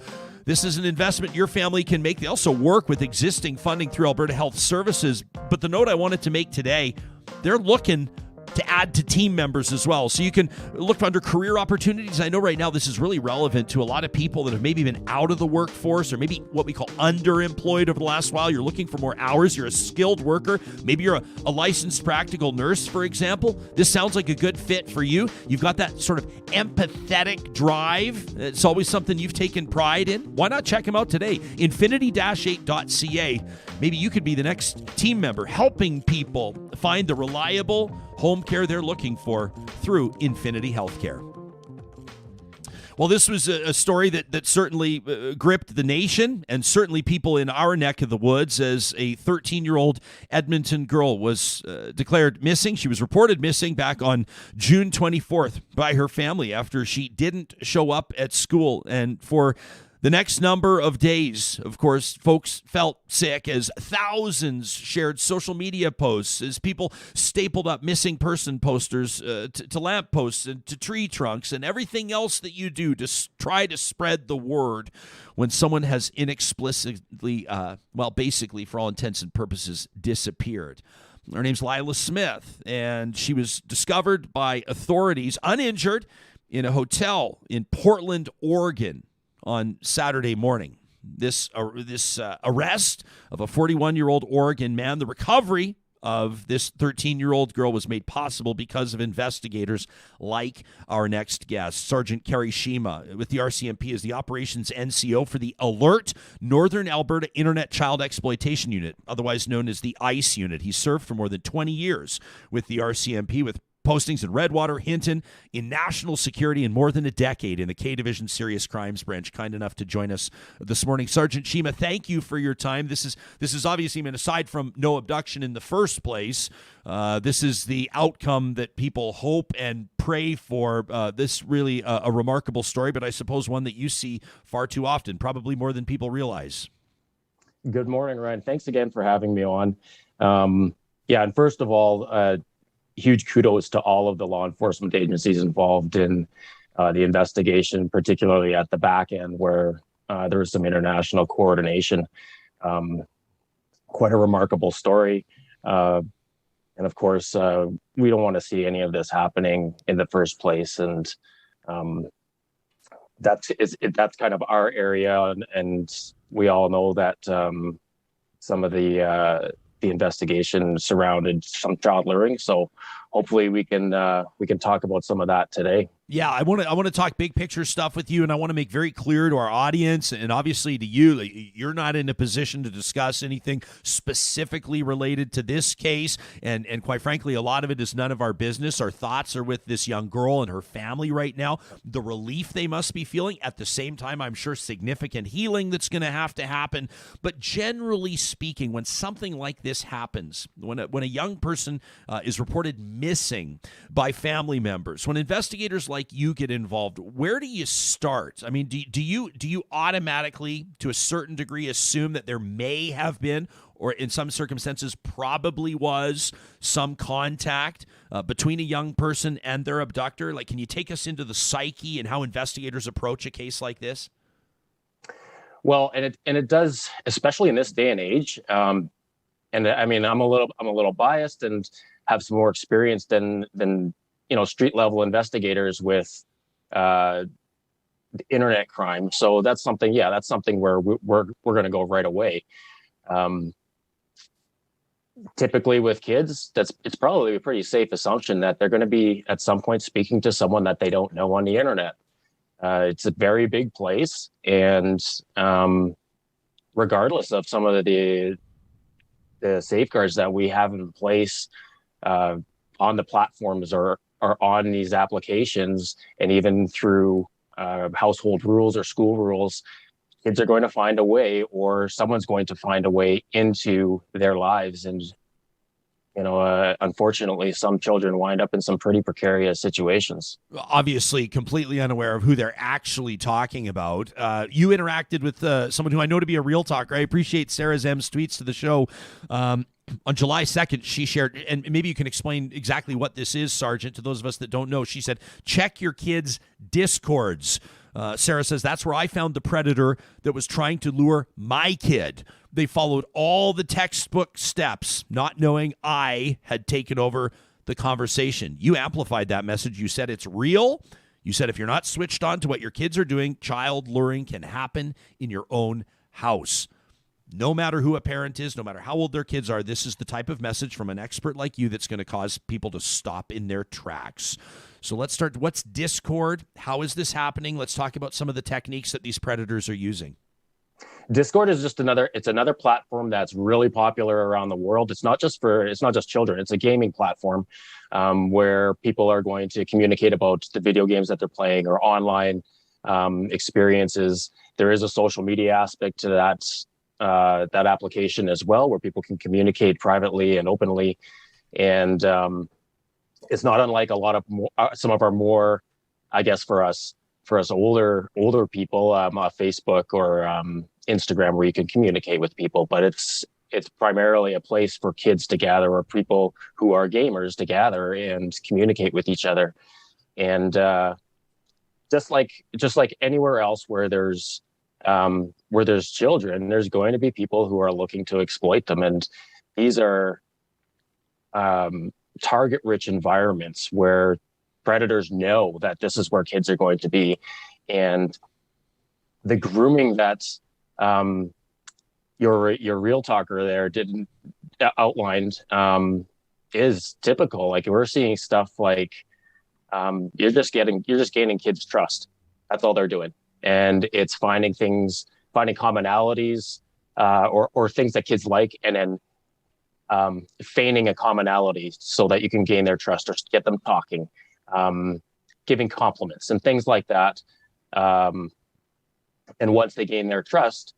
This is an investment your family can make. They also work with existing funding through Alberta Health Services. But the note I wanted to make today, they're looking to add to team members as well. So you can look under career opportunities. I know right now this is really relevant to a lot of people that have maybe been out of the workforce or maybe what we call underemployed over the last while. You're looking for more hours. You're a skilled worker. Maybe you're a licensed practical nurse, for example. This sounds like a good fit for you. You've got that sort of empathetic drive. It's always something you've taken pride in. Why not check them out today? Infinity-8.ca. Maybe you could be the next team member helping people find the reliable home care they're looking for through Infinity Healthcare. Well, this was a story that certainly gripped the nation and certainly people in our neck of the woods as a 13-year-old Edmonton girl was declared missing. She was reported missing back on June 24th by her family after she didn't show up at school. And for the next number of days, of course, folks felt sick as thousands shared social media posts, as people stapled up missing person posters to lampposts and to tree trunks and everything else that you do to try to spread the word when someone has inexplicably, basically for all intents and purposes, disappeared. Her name's Lila Smith, and she was discovered by authorities uninjured in a hotel in Portland, Oregon, on Saturday morning. This arrest of a 41-year-old Oregon man, the recovery of this 13-year-old girl was made possible because of investigators like our next guest. Sergeant Kerry Shima with the RCMP is the operations NCO for the Alert Northern Alberta Internet Child Exploitation Unit, otherwise known as the ICE unit. He served for more than 20 years with the RCMP with postings in Redwater, Hinton, in national security, and more than a decade in the K Division Serious Crimes Branch. Kind enough to join us this morning. Sergeant Shima, thank you for your time. This is obviously, I mean, aside from no abduction in the first place, this is the outcome that people hope and pray for. This really a remarkable story, but I suppose one that you see far too often, probably more than people realize. Good morning, Ryan. Thanks again for having me on. And first of all, huge kudos to all of the law enforcement agencies involved in the investigation, particularly at the back end where there was some international coordination. Quite a remarkable story. And of course, we don't want to see any of this happening in the first place. And that's kind of our area. And we all know that some of the investigation surrounded some child luring. So hopefully we can talk about some of that today. Yeah, I want to talk big picture stuff with you, and I want to make very clear to our audience and obviously to you, you're not in a position to discuss anything specifically related to this case, and quite frankly, a lot of it is none of our business. Our thoughts are with this young girl and her family right now, the relief they must be feeling. At the same time, I'm sure significant healing that's going to have to happen. But generally speaking, when something like this happens, when a young person is reported missing by family members, when investigators like you get involved, where do you start? I mean, do you automatically, to a certain degree, assume that there may have been, or in some circumstances probably was, some contact between a young person and their abductor? Like, can you take us into the psyche and how investigators approach a case like this? Well, and it does, especially in this day and age. And I mean, I'm a little biased and have some more experience than street level investigators with internet crime. So that's something where we're going to go right away. typically with kids, it's probably a pretty safe assumption that they're going to be at some point speaking to someone that they don't know on the internet. It's a very big place, and regardless of some of the safeguards that we have in place on the platforms or on these applications, and even through household rules or school rules, kids are going to find a way, or someone's going to find a way into their lives. And, unfortunately, some children wind up in some pretty precarious situations. Obviously, completely unaware of who they're actually talking about. You interacted with someone who I know to be a real talker. I appreciate Sarah Zem's tweets to the show. On July 2nd, she shared, and maybe you can explain exactly what this is, Sergeant, to those of us that don't know. She said, check your kids' Discords. Sarah says, that's where I found the predator that was trying to lure my kid. They followed all the textbook steps, not knowing I had taken over the conversation. You amplified that message. You said it's real. You said if you're not switched on to what your kids are doing, child luring can happen in your own house. No matter who a parent is, no matter how old their kids are, this is the type of message from an expert like you that's going to cause people to stop in their tracks. So let's start. What's Discord? How is this happening? Let's talk about some of the techniques that these predators are using. Discord is just another platform that's really popular around the world. It's not just children. It's a gaming platform where people are going to communicate about the video games that they're playing or online experiences. There is a social media aspect to that application as well, where people can communicate privately and openly. And it's not unlike a lot of some of our more, I guess, for us older people, Facebook or Instagram, where you can communicate with people. But it's primarily a place for kids to gather, or people who are gamers to gather and communicate with each other. And just like anywhere else where there's children, there's going to be people who are looking to exploit them. And these are target-rich environments where predators know that this is where kids are going to be. And the grooming that your real talker there didn't outlined is typical. Like, we're seeing stuff like you're just gaining kids' trust. That's all they're doing. And it's finding commonalities or things that kids like, and then feigning a commonality so that you can gain their trust or get them talking, giving compliments and things like that. And once they gain their trust,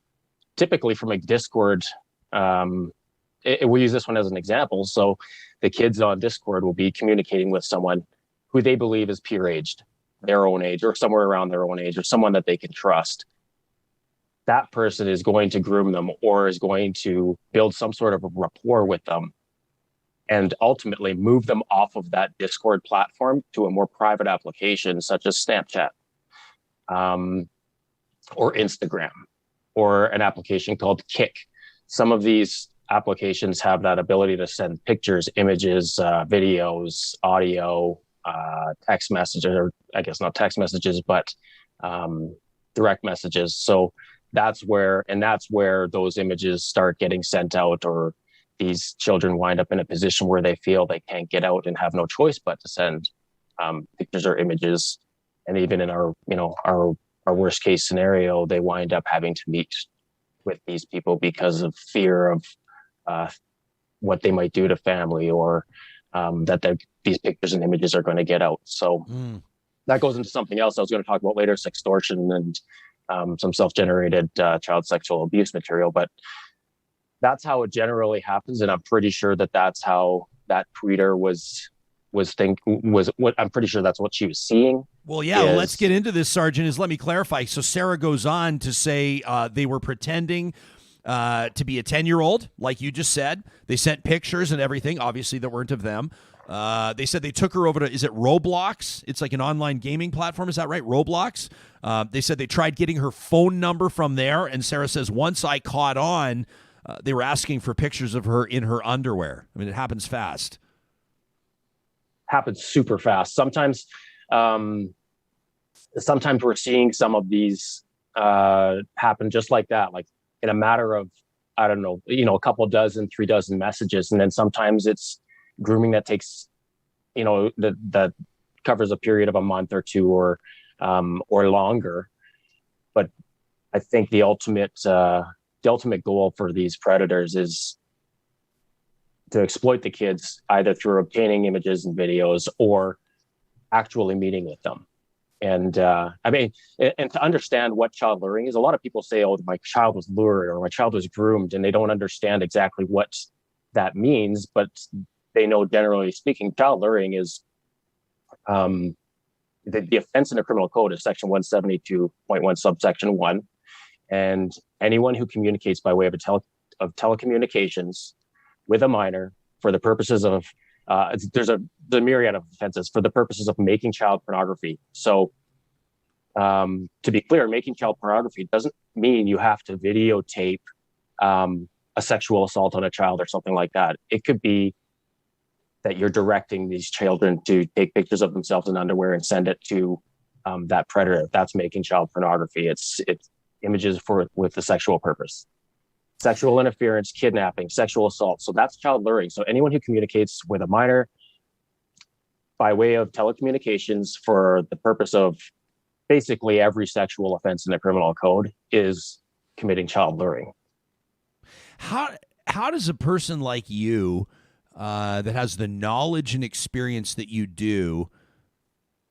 typically from a Discord, we use this one as an example. So the kids on Discord will be communicating with someone who they believe is peer-aged, their own age, or somewhere around their own age, or someone that they can trust. That person is going to groom them, or is going to build some sort of a rapport with them, and ultimately move them off of that Discord platform to a more private application such as Snapchat, or Instagram, or an application called Kik. Some of these applications have that ability to send pictures, images, videos, audio, text messages, or I guess not text messages, but direct messages. So that's where those images start getting sent out, or these children wind up in a position where they feel they can't get out and have no choice but to send pictures or images. And even in our worst case scenario, they wind up having to meet with these people because of fear of what they might do to family, or that these pictures and images are going to get out. So that goes into something else I was going to talk about later, sextortion and some self-generated child sexual abuse material. But that's how it generally happens, and I'm pretty sure that's how that tweeter was what I'm pretty sure that's what she was seeing. Well, yeah, let's get into this, Sergeant. Let me clarify. So Sarah goes on to say they were pretending to be a 10-year-old, like you just said. They sent pictures and everything, obviously, that weren't of them. They said they took her over to, is it Roblox? It's like an online gaming platform. Is that right? Roblox? They said they tried getting her phone number from there. And Sarah says, once I caught on, they were asking for pictures of her in her underwear. I mean, it happens fast. Happens super fast. Sometimes we're seeing some of these happen just like that, like in a matter of I don't know, a couple dozen, 3 dozen messages. And then sometimes it's grooming that takes, that covers a period of a month or 2 or longer. But I think the ultimate goal for these predators is to exploit the kids either through obtaining images and videos or actually meeting with them. And and to understand what child luring is, a lot of people say, oh, my child was lured or my child was groomed, and they don't understand exactly what that means. But they know, generally speaking, child luring is the offense in the criminal code is section 172.1 subsection 1. And anyone who communicates by way of telecommunications with a minor for the purposes of there's the myriad of offenses for the purposes of making child pornography. So to be clear, making child pornography doesn't mean you have to videotape a sexual assault on a child or something like that. It could be that you're directing these children to take pictures of themselves in underwear and send it to that predator. That's making child pornography. It's images with the sexual purpose. Sexual interference, kidnapping, sexual assault. So that's child luring. So anyone who communicates with a minor by way of telecommunications for the purpose of basically every sexual offense in the criminal code is committing child luring. How does a person like you that has the knowledge and experience that you do,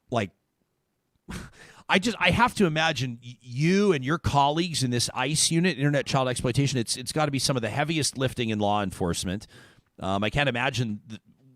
like, I have to imagine you and your colleagues in this ICE unit, Internet Child Exploitation, it's got to be some of the heaviest lifting in law enforcement. I can't imagine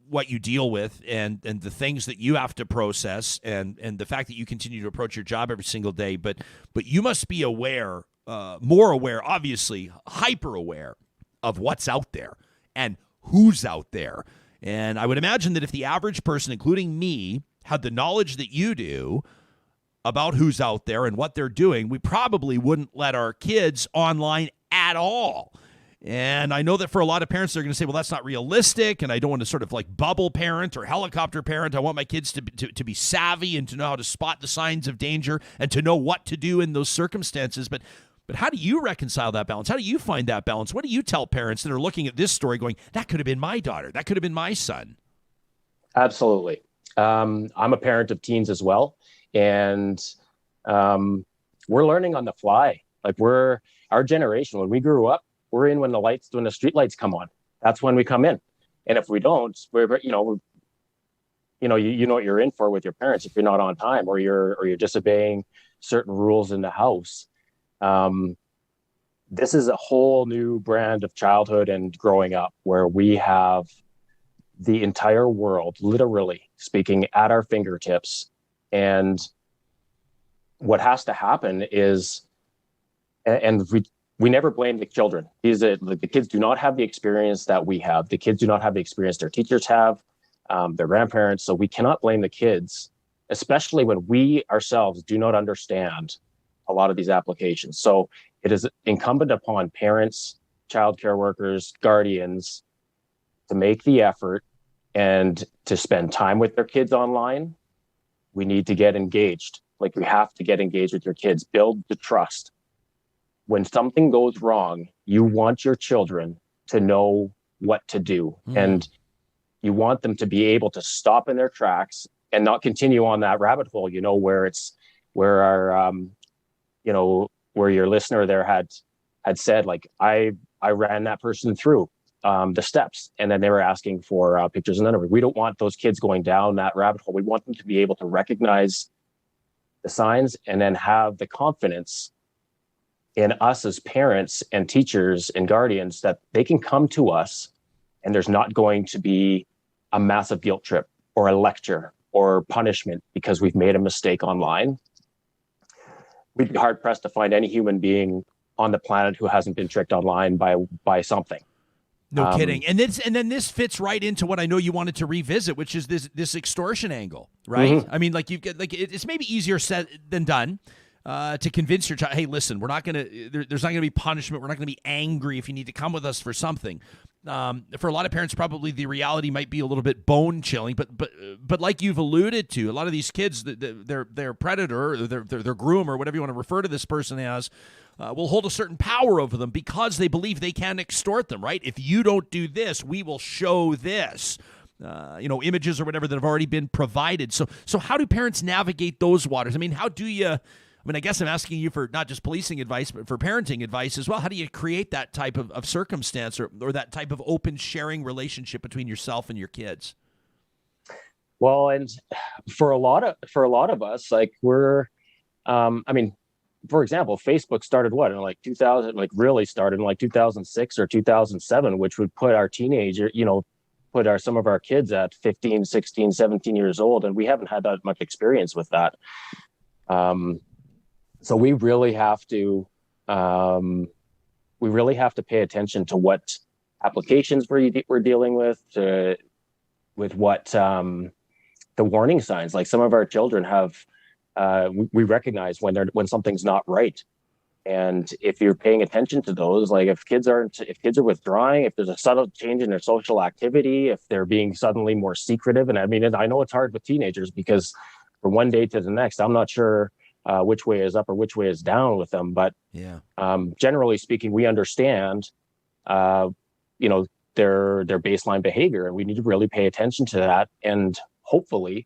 what you deal with and the things that you have to process and the fact that you continue to approach your job every single day. But you must be aware, more aware, obviously, hyper aware of what's out there and who's out there. And I would imagine that if the average person, including me, had the knowledge that you do about who's out there and what they're doing, we probably wouldn't let our kids online at all. And I know that for a lot of parents, they're going to say, well, that's not realistic, and I don't want to sort of like bubble parent or helicopter parent. I want my kids to be savvy and to know how to spot the signs of danger and to know what to do in those circumstances. But how do you reconcile that balance? How do you find that balance? What do you tell parents that are looking at this story going, that could have been my daughter, that could have been my son? Absolutely. I'm a parent of teens as well. And we're learning on the fly. Like our generation, when we grew up, we're in when the street lights come on. That's when we come in. And if we don't, you know what you're in for with your parents if you're not on time or you're disobeying certain rules in the house. This is a whole new brand of childhood and growing up where we have the entire world, literally speaking, at our fingertips. And what has to happen is, and we never blame the children. The kids do not have the experience that we have. The kids do not have the experience their teachers have, their grandparents. So we cannot blame the kids, especially when we ourselves do not understand a lot of these applications. So it is incumbent upon parents, childcare workers, guardians to make the effort and to spend time with their kids online. We need to get engaged. Like, we have to get engaged with your kids, build the trust. When something goes wrong, you want your children to know what to do. And you want them to be able to stop in their tracks and not continue on that rabbit hole, where your listener there had said, like, I ran that person through the steps, and then they were asking for pictures and underwear. We don't want those kids going down that rabbit hole. We want them to be able to recognize the signs and then have the confidence in us as parents and teachers and guardians that they can come to us and there's not going to be a massive guilt trip or a lecture or punishment because we've made a mistake online. We'd be hard pressed to find any human being on the planet who hasn't been tricked online by something. No kidding. And then this fits right into what I know you wanted to revisit, which is this extortion angle, right? Mm-hmm. I mean, like, you've got, like, it's maybe easier said than done to convince your child, hey, listen, there's not going to be punishment. We're not going to be angry if you need to come with us for something. For a lot of parents, probably the reality might be a little bit bone chilling, but like you've alluded to, a lot of these kids, their predator, or their groomer, whatever you want to refer to this person as, will hold a certain power over them because they believe they can extort them, right? If you don't do this, we will show this. Images or whatever that have already been provided. So how do parents navigate those waters? I mean, how do you, I guess I'm asking you for not just policing advice, but for parenting advice as well. How do you create that type of circumstance or that type of open sharing relationship between yourself and your kids? Well, and for a lot of us, like we're, for example, Facebook started what in like 2000, like really started in like 2006 or 2007, which would put our teenager, some of our kids at 15, 16, 17 years old. And we haven't had that much experience with that. So we really have to pay attention to what applications we're dealing with what the warning signs. Like some of our children have, we recognize when something's not right. And if you're paying attention to those, like if kids are withdrawing, if there's a subtle change in their social activity, if they're being suddenly more secretive, and I know it's hard with teenagers because from one day to the next, I'm not sure which way is up or which way is down with them. But generally speaking, we understand, their baseline behavior, and we need to really pay attention to that. And hopefully,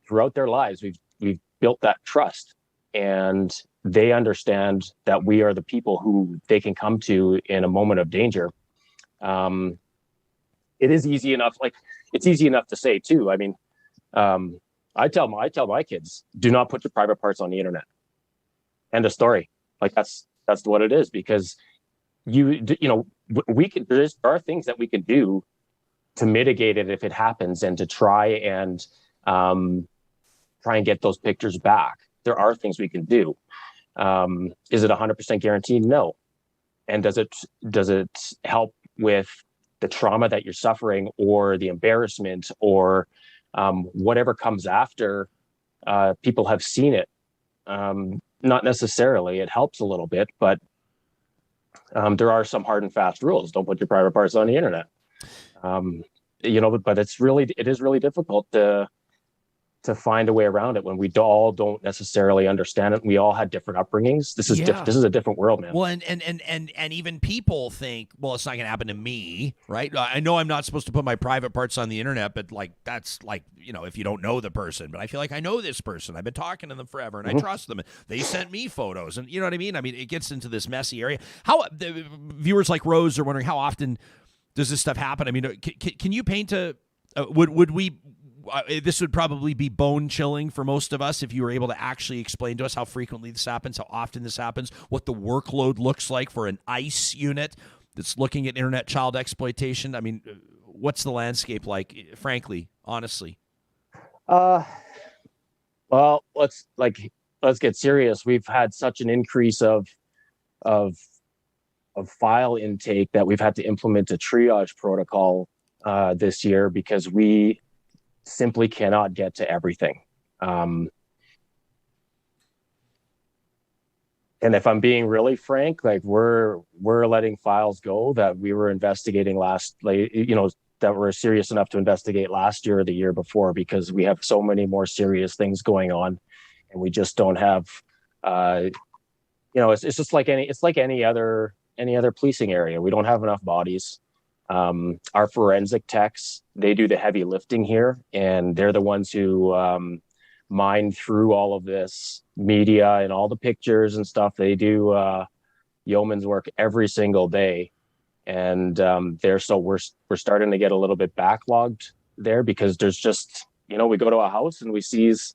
throughout their lives, we've built that trust, and they understand that we are the people who they can come to in a moment of danger. It is easy enough. Like it's easy enough to say too. I mean, I tell my kids, do not put your private parts on the internet. End of story. Like that's what it is, because there are things that we can do to mitigate it if it happens, and to try and get those pictures back. There are things we can do. Is it 100% guaranteed? No. And does it help with the trauma that you're suffering, or the embarrassment, or whatever comes after people have seen it? Not necessarily. It helps a little bit, but there are some hard and fast rules. Don't put your private parts on the internet. But it is really difficult to find a way around it when we all don't necessarily understand it. We all had different upbringings. This is this is a different world, man. Well, and even people think, well, it's not going to happen to me, right? I know I'm not supposed to put my private parts on the internet, but like that's like, if you don't know the person. But I feel like I know this person. I've been talking to them forever, and I trust them. They sent me photos, and you know what I mean? I mean, it gets into this messy area. How the viewers like Rose are wondering, how often does this stuff happen? I mean, can you paint would we? This would probably be bone chilling for most of us if you were able to actually explain to us how frequently this happens, how often this happens, what the workload looks like for an ICE unit that's looking at internet child exploitation. I mean, what's the landscape like, frankly, honestly? Well, let's get serious. We've had such an increase of file intake that we've had to implement a triage protocol this year, because we simply cannot get to everything. And if I'm being really frank, like we're letting files go that we were investigating that were serious enough to investigate last year or the year before, because we have so many more serious things going on, and we just don't have it's just like any other policing area. We don't have enough bodies. Our forensic techs, they do the heavy lifting here, and they're the ones who mine through all of this media and all the pictures and stuff. They do yeoman's work every single day, and we're starting to get a little bit backlogged there, because there's just we go to a house and we seize,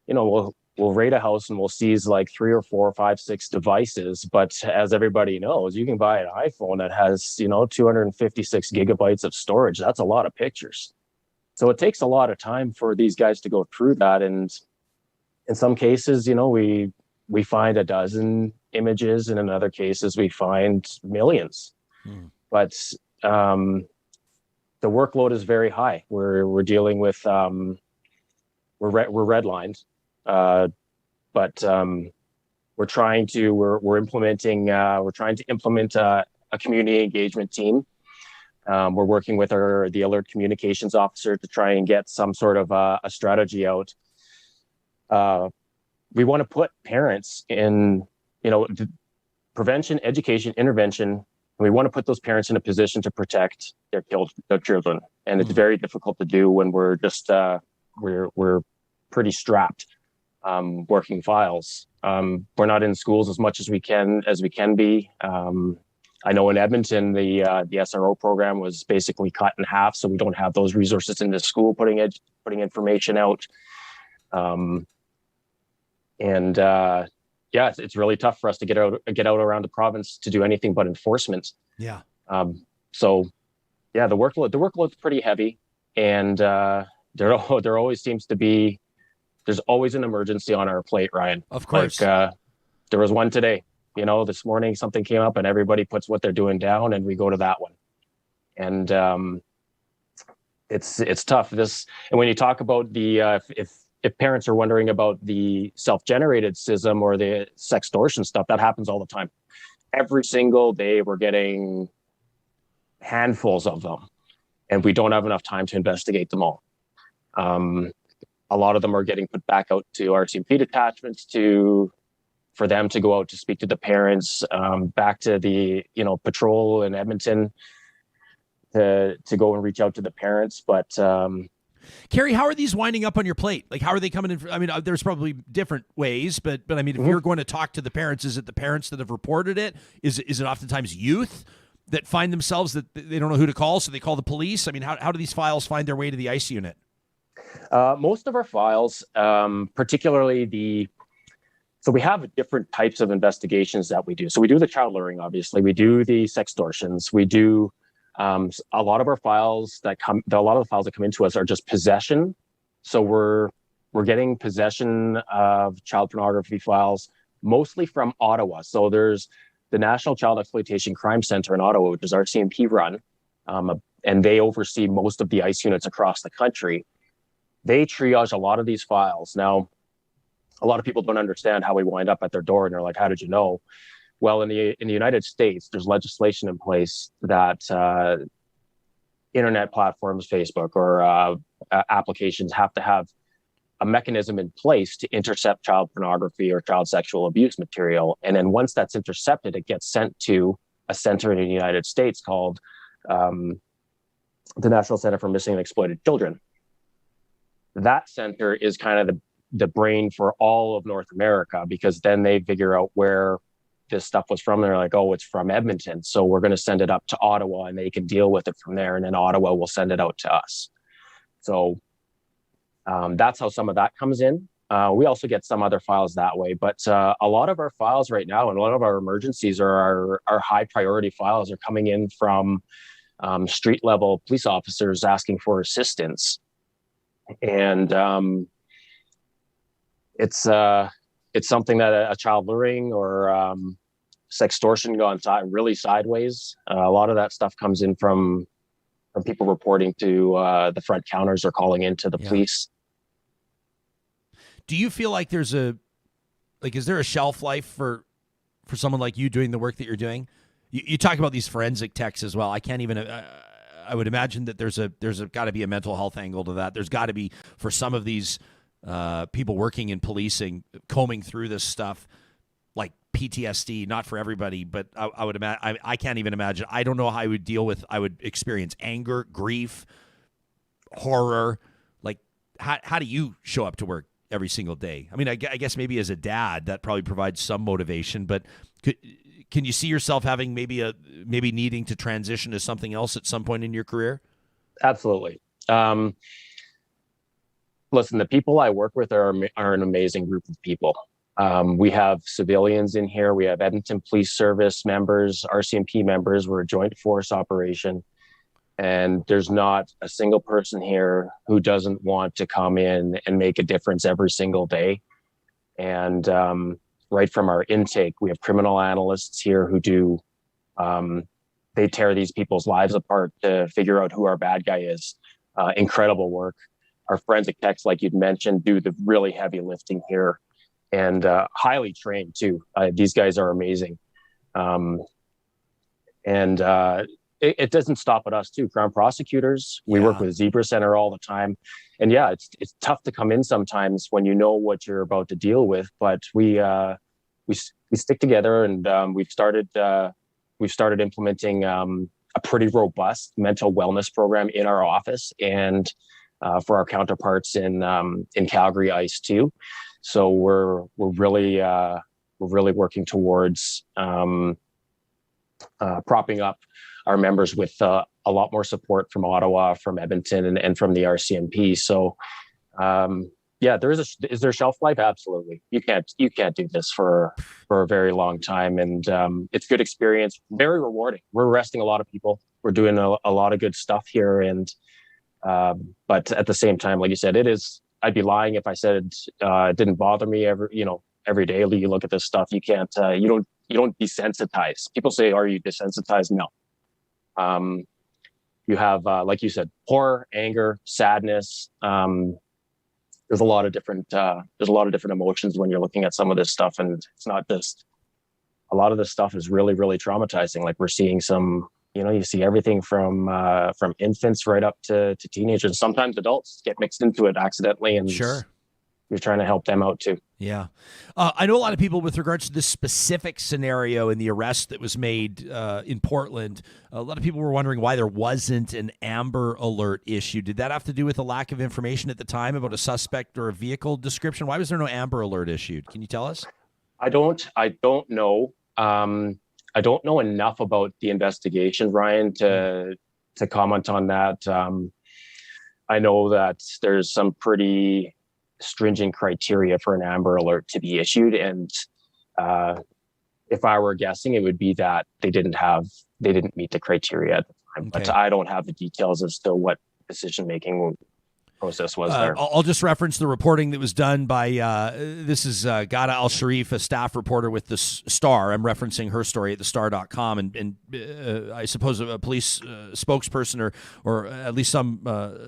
we'll raid a house and we'll seize like 3 or 4 or 5, 6 devices. But as everybody knows, you can buy an iPhone that has, 256 gigabytes of storage. That's a lot of pictures. So it takes a lot of time for these guys to go through that. And in some cases, we find a dozen images, and in other cases we find millions. But the workload is very high. We're dealing with we're redlined. But we're trying to implement a community engagement team. We're working with the alert communications officer to try and get some sort of a strategy out. We want to put parents in, prevention, education, intervention. And we want to put those parents in a position to protect their children. And it's very difficult to do when we're just, we're pretty strapped, working files. We're not in schools as much as we can be. I know in Edmonton, the SRO program was basically cut in half, so we don't have those resources in the school putting information out. It's really tough for us to get out around the province to do anything but enforcement. Yeah. The workload's pretty heavy, and there always seems to be. There's always an emergency on our plate, Ryan. Of course. Like, there was one today. This morning something came up and everybody puts what they're doing down and we go to that one. And it's tough. And when you talk about the if parents are wondering about the self-generated SISM or the sextortion stuff, that happens all the time. Every single day we're getting handfuls of them, and we don't have enough time to investigate them all. A lot of them are getting put back out to RCMP detachments for them to go out to speak to the parents, back to the patrol in Edmonton to go and reach out to the parents. But Kerry, how are these winding up on your plate? Like, how are they coming in? I mean, there's probably different ways, but I mean, if you're going to talk to the parents, is it the parents that have reported it? Is it oftentimes youth that find themselves that they don't know who to call, so they call the police? I mean, how do these files find their way to the ICE unit? Most of our files, particularly so we have different types of investigations that we do. So we do the child luring, obviously. We do the sextortions. We do a lot of our files a lot of the files that come into us are just possession. So we're getting possession of child pornography files, mostly from Ottawa. So there's the National Child Exploitation Crime Center in Ottawa, which is RCMP run, and they oversee most of the ICE units across the country. They triage a lot of these files. Now, a lot of people don't understand how we wind up at their door, and they're like, how did you know? Well, in the United States, there's legislation in place that internet platforms, Facebook or applications have to have a mechanism in place to intercept child pornography or child sexual abuse material. And then once that's intercepted, it gets sent to a center in the United States called the National Center for Missing and Exploited Children. That center is kind of the brain for all of North America, because then they figure out where this stuff was from. They're like, oh, it's from Edmonton, so we're going to send it up to Ottawa and they can deal with it from there. And then Ottawa will send it out to us. So that's how some of that comes in. We also get some other files that way, but a lot of our files right now and a lot of our emergencies are our high priority files are coming in from street level police officers asking for assistance. And it's something that a child luring or sextortion gone really sideways. A lot of that stuff comes in from people reporting to the front counters or calling into the police. Do you feel like is there a shelf life for someone like you doing the work that you're doing? You talk about these forensic techs as well. I can't even. I would imagine that there's got to be a mental health angle to that. There's got to be, for some of these people working in policing, combing through this stuff, like PTSD. Not for everybody, but I would imagine. I can't even imagine. I don't know how I would deal with. I would experience anger, grief, horror. Like, how do you show up to work every single day? I mean, I guess maybe as a dad, that probably provides some motivation, but can you see yourself having maybe needing to transition to something else at some point in your career? Absolutely. Listen, the people I work with are an amazing group of people. We have civilians in here. We have Edmonton Police Service members, RCMP members. We're a joint force operation. And there's not a single person here who doesn't want to come in and make a difference every single day. And right from our intake, we have criminal analysts here who do, they tear these people's lives apart to figure out who our bad guy is. Incredible work. Our forensic techs, like you'd mentioned, do the really heavy lifting here, and highly trained too. These guys are amazing. It doesn't stop at us too. Crown prosecutors, we work with Zebra Center all the time. And it's tough to come in sometimes when you know what you're about to deal with, but we we stick together, and we've started implementing a pretty robust mental wellness program in our office and for our counterparts in Calgary ICE too. So we're really working towards propping up our members with a lot more support from Ottawa, from Edmonton, and from the RCMP. So is there shelf life? Absolutely. You can't do this for a very long time, and it's good experience, very rewarding. We're arresting a lot of people. We're doing a lot of good stuff here, and but at the same time, like you said, I'd be lying if I said it didn't bother me every day. You look at this stuff, you can't you don't desensitize. People say, are you desensitized? No. You have like you said, horror, anger, sadness. There's a lot of different emotions when you're looking at some of this stuff, and it's not just a lot of this stuff is really, really traumatizing. Like we're seeing some, you see everything from infants right up to teenagers. Sometimes adults get mixed into it accidentally, and sure, you're trying to help them out too. Yeah. I know a lot of people with regards to this specific scenario in the arrest that was made in Portland, a lot of people were wondering why there wasn't an Amber Alert issued. Did that have to do with a lack of information at the time about a suspect or a vehicle description? Why was there no Amber Alert issued? Can you tell us? I don't know. I don't know enough about the investigation, Ryan, to comment on that. I know that there's some pretty stringent criteria for an Amber Alert to be issued, and if I were guessing, it would be that they didn't meet the criteria at the time. Okay. But I don't have the details as to what decision making process was there. I'll just reference the reporting that was done by this is Ghada Al-Sharif, a staff reporter with the Star. I'm referencing her story at thestar.com, and I suppose a police spokesperson or at least some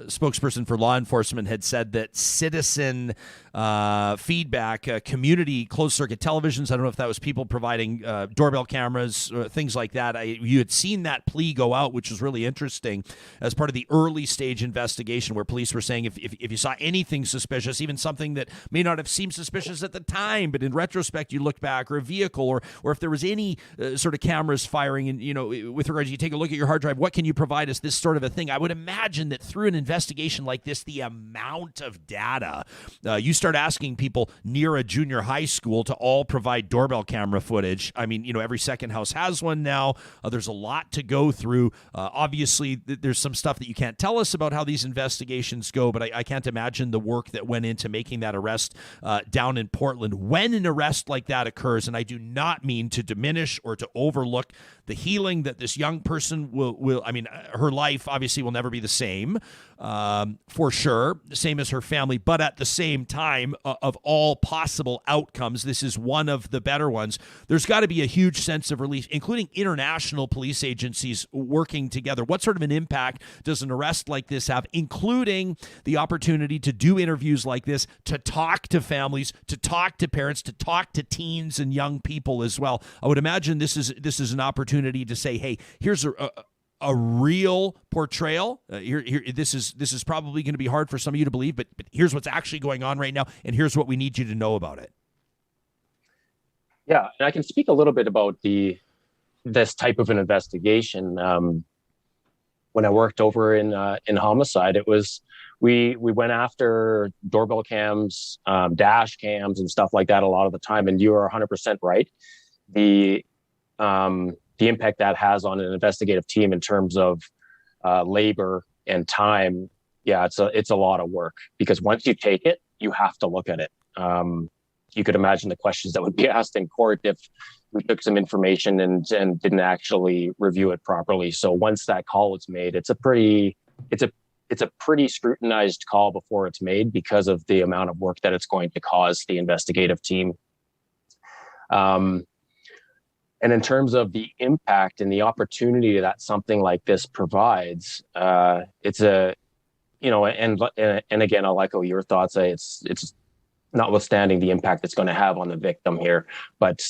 spokesperson for law enforcement had said that citizen feedback, community closed circuit televisions, I don't know if that was people providing doorbell cameras, things like that. You had seen that plea go out, which was really interesting as part of the early stage investigation, where police were saying if you saw anything suspicious, even something that may not have seemed suspicious at the time, but in retrospect you look back, or a vehicle, or if there was any sort of cameras firing, and with regards, you take a look at your hard drive, what can you provide us, this sort of a thing. I would imagine that through an investigation like this, the amount of data, you start asking people near a junior high school to all provide doorbell camera footage. I mean, every second house has one now. There's a lot to go through. Obviously, there's some stuff that you can't tell us about how these investigations go, but I can't imagine the work that went into making that arrest down in Portland. When an arrest like that occurs, and I do not mean to diminish or to overlook the healing that this young person will I mean, her life obviously will never be the same, for sure, same as her family, but at the same time, of all possible outcomes, this is one of the better ones. There's got to be a huge sense of relief, including international police agencies working together. What sort of an impact does an arrest like this have, including the opportunity to do interviews like this, to talk to families, to talk to parents, to talk to teens and young people as well? I would imagine this is an opportunity to say, hey, here's a real portrayal. This is probably going to be hard for some of you to believe, but here's what's actually going on right now, and here's what we need you to know about it. Yeah, and I can speak a little bit about this type of an investigation. When I worked over in homicide, it was we went after doorbell cams, dash cams, and stuff like that a lot of the time. And you are 100% right. The impact that has on an investigative team in terms of labor and time, yeah, it's a lot of work, because once you take it, you have to look at it. You could imagine the questions that would be asked in court if we took some information and didn't actually review it properly. So once that call is made, it's a pretty scrutinized call before it's made, because of the amount of work that it's going to cause the investigative team. And in terms of the impact and the opportunity that something like this provides, it's and again, I'll echo your thoughts. It's notwithstanding the impact it's going to have on the victim here, but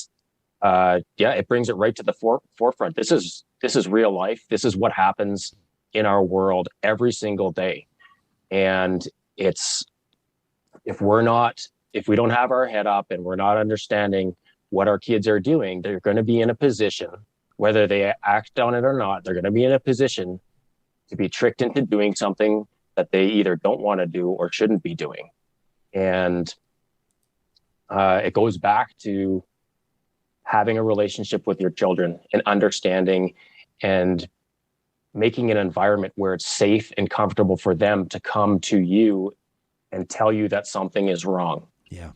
it brings it right to the forefront. This is real life. This is what happens in our world every single day. And if we don't have our head up and we're not understanding what our kids are doing, they're going to be in a position, whether they act on it or not, they're going to be in a position to be tricked into doing something that they either don't want to do or shouldn't be doing. And it goes back to having a relationship with your children and understanding and making an environment where it's safe and comfortable for them to come to you and tell you that something is wrong. Yeah.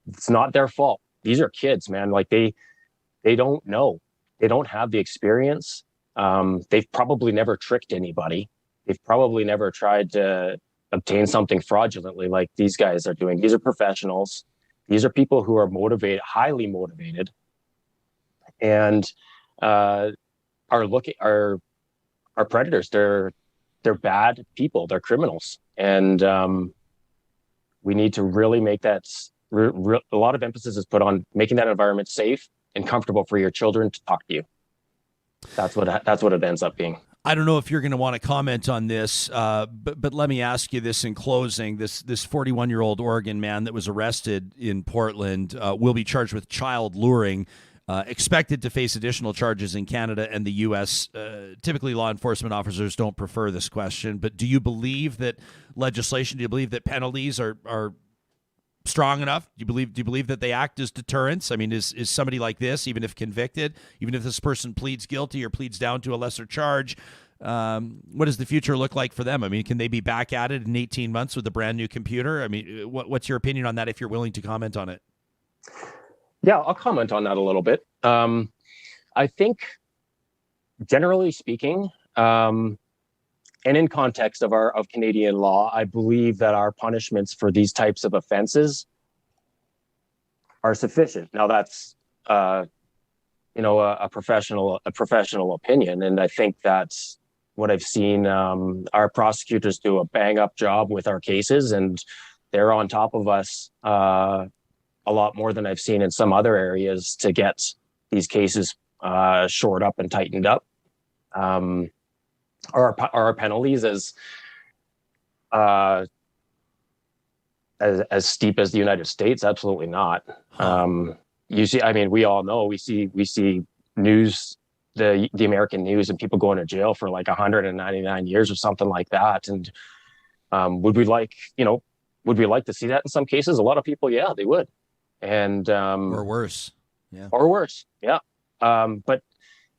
It's not their fault. These are kids, man. Like they don't know. They don't have the experience. They've probably never tricked anybody. They've probably never tried to obtain something fraudulently like these guys are doing. These are professionals. These are people who are motivated, highly motivated, and are predators. They're bad people. They're criminals, and we need to really make that. A lot of emphasis is put on making that environment safe and comfortable for your children to talk to you. That's what it ends up being. I don't know if you're going to want to comment on this, but let me ask you this in closing. This 41-year-old Oregon man that was arrested in Portland will be charged with child luring, expected to face additional charges in Canada and the U.S. Typically, law enforcement officers don't prefer this question, but do you believe that legislation, do you believe that penalties are strong enough? Do you believe that they act as deterrents? I mean, is somebody like this, even if convicted, even if this person pleads guilty or pleads down to a lesser charge, what does the future look like for them? I mean, can they be back at it in 18 months with a brand new computer? I mean, what's your opinion on that, if you're willing to comment on it? Yeah, I'll comment on that a little bit. I think, generally speaking, and in context of Canadian law, I believe that our punishments for these types of offenses are sufficient. Now, that's a professional opinion, and I think that's what I've seen. Our prosecutors do a bang up job with our cases, and they're on top of us a lot more than I've seen in some other areas to get these cases shored up and tightened up. Are our penalties as steep as the United States? Absolutely not. You see, I mean, we all know, we see news, the American news, and people going to jail for like 199 years or something like that. And would we like to see that in some cases? A lot of people, yeah, they would. And or worse. Yeah. Or worse. Yeah. But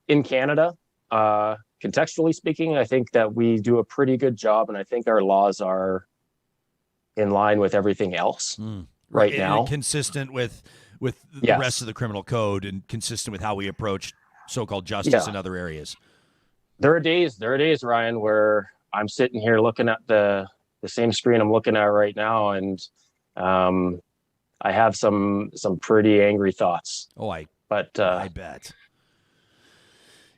in Canada, contextually speaking, I think that we do a pretty good job, and I think our laws are in line with everything else right now. And consistent with the rest of the criminal code, and consistent with how we approach so-called justice in other areas. There are days, Ryan, where I'm sitting here looking at the same screen I'm looking at right now, and I have some pretty angry thoughts. I bet.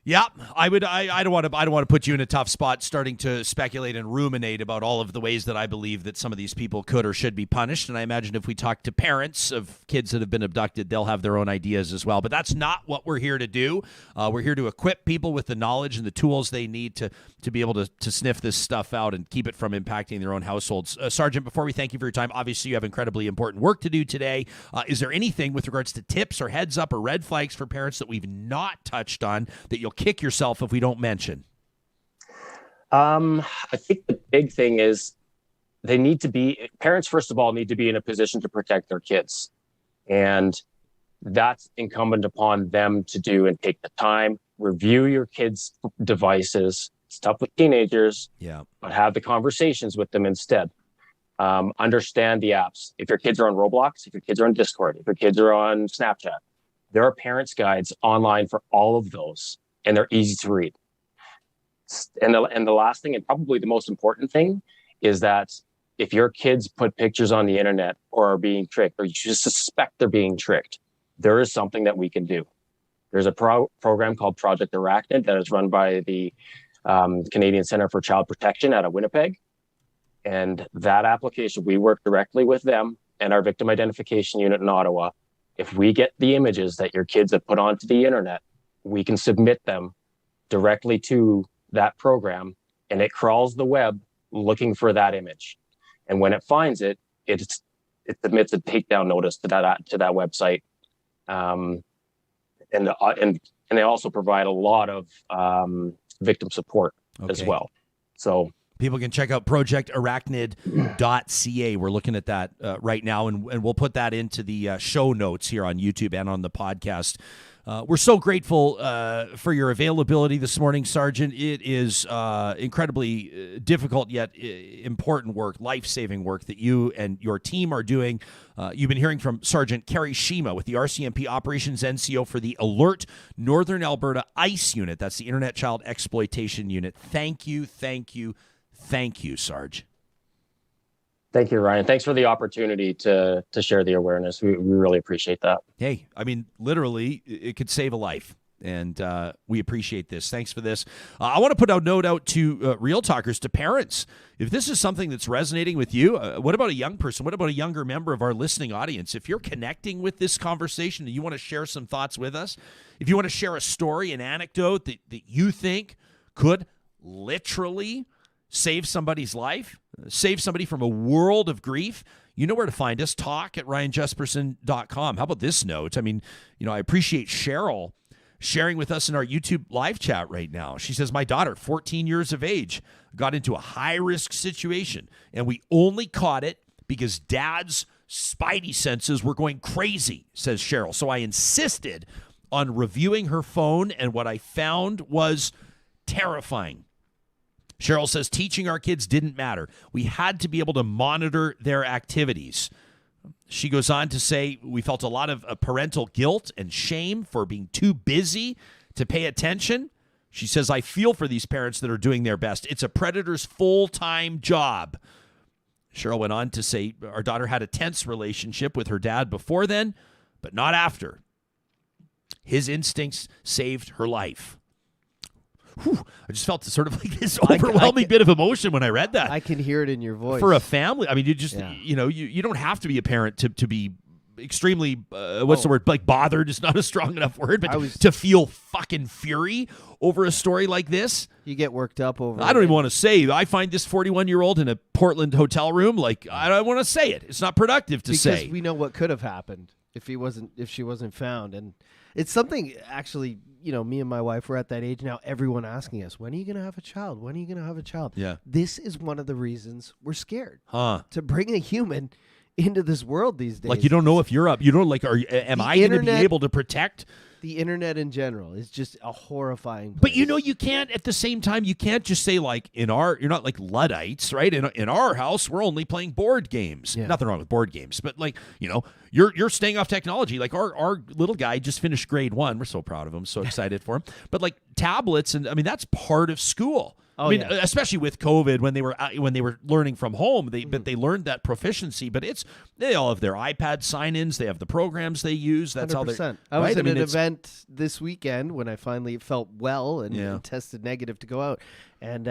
Yeah, I don't want to put you in a tough spot starting to speculate and ruminate about all of the ways that I believe that some of these people could or should be punished. And I imagine if we talk to parents of kids that have been abducted, they'll have their own ideas as well. But that's not what we're here to do. We're here to equip people with the knowledge and the tools they need to be able to sniff this stuff out and keep it from impacting their own households. Sergeant, before we thank you for your time, obviously you have incredibly important work to do today. Is there anything with regards to tips or heads up or red flags for parents that we've not touched on that you'll kick yourself if we don't mention? I think the big thing is parents, first of all, need to be in a position to protect their kids. And that's incumbent upon them to do and take the time, review your kids' devices. It's tough with teenagers, but have the conversations with them instead. Understand the apps. If your kids are on Roblox, if your kids are on Discord, if your kids are on Snapchat, there are parents' guides online for all of those. And they're easy to read. And the last thing, and probably the most important thing, is that if your kids put pictures on the internet or are being tricked, or you just suspect they're being tricked, there is something that we can do. There's a program called Project Arachnid that is run by the Canadian Centre for Child Protection out of Winnipeg. And that application, we work directly with them and our victim identification unit in Ottawa. If we get the images that your kids have put onto the internet, we can submit them directly to that program, and it crawls the web looking for that image. And when it finds it, it submits a takedown notice to that website, and they also provide a lot of victim support as well. So people can check out projectarachnid.ca. We're looking at that right now, and we'll put that into the show notes here on YouTube and on the podcast. We're so grateful for your availability this morning, Sergeant. It is incredibly difficult yet important work, life-saving work that you and your team are doing. You've been hearing from Sergeant Kerry Shima with the RCMP Operations NCO for the Alert Northern Alberta ICE Unit. That's the Internet Child Exploitation Unit. Thank you, Sarge. Thank you, Ryan. Thanks for the opportunity to share the awareness. We really appreciate that. Hey, I mean, literally, it could save a life, and we appreciate this. Thanks for this. I want to put a note out to Real Talkers, to parents. If this is something that's resonating with you, what about a young person? What about a younger member of our listening audience? If you're connecting with this conversation and you want to share some thoughts with us, if you want to share a story, an anecdote that you think could literally save somebody's life, save somebody from a world of grief, you know where to find us. talk@ryanjesperson.com. How about this note? I mean, I appreciate Cheryl sharing with us in our YouTube live chat right now. She says, my daughter, 14 years of age, got into a high-risk situation, and we only caught it because Dad's spidey senses were going crazy, says Cheryl. So I insisted on reviewing her phone, and what I found was terrifying. Cheryl says teaching our kids didn't matter. We had to be able to monitor their activities. She goes on to say we felt a lot of parental guilt and shame for being too busy to pay attention. She says, I feel for these parents that are doing their best. It's a predator's full-time job. Cheryl went on to say our daughter had a tense relationship with her dad before then, but not after. His instincts saved her life. Whew, I just felt sort of like this overwhelming bit of emotion when I read that. I can hear it in your voice. For a family, I mean, you just, you don't have to be a parent to be extremely, what's the word? Like bothered is not a strong enough word, but to feel fucking fury over a story like this. You get worked up over I don't even want to say. I find this 41-year-old in a Portland hotel room, like, I don't want to say it. It's not productive to say. Because we know what could have happened if she wasn't found. And it's something, actually, me and my wife, we're at that age now, everyone asking us, when are you going to have a child? When are you going to have a child? Yeah. This is one of the reasons we're scared. To bring a human into this world these days. Like, you don't know if you're up. You don't, like, am I going to be able to protect? The internet in general is just a horrifying place. But you can't, at the same time, you can't just say, like, you're not like Luddites, right? In our house, we're only playing board games. Yeah. Nothing wrong with board games, but, like, you're staying off technology. Like, our little guy just finished grade 1. We're so proud of him, so excited for him. But, like, tablets, and I mean, that's part of school. Especially with COVID, when they were learning from home, but they learned that proficiency. But they all have their iPad sign-ins. They have the programs they use. That's 100%. how they. I was at an event this weekend when I finally felt well and tested negative to go out, and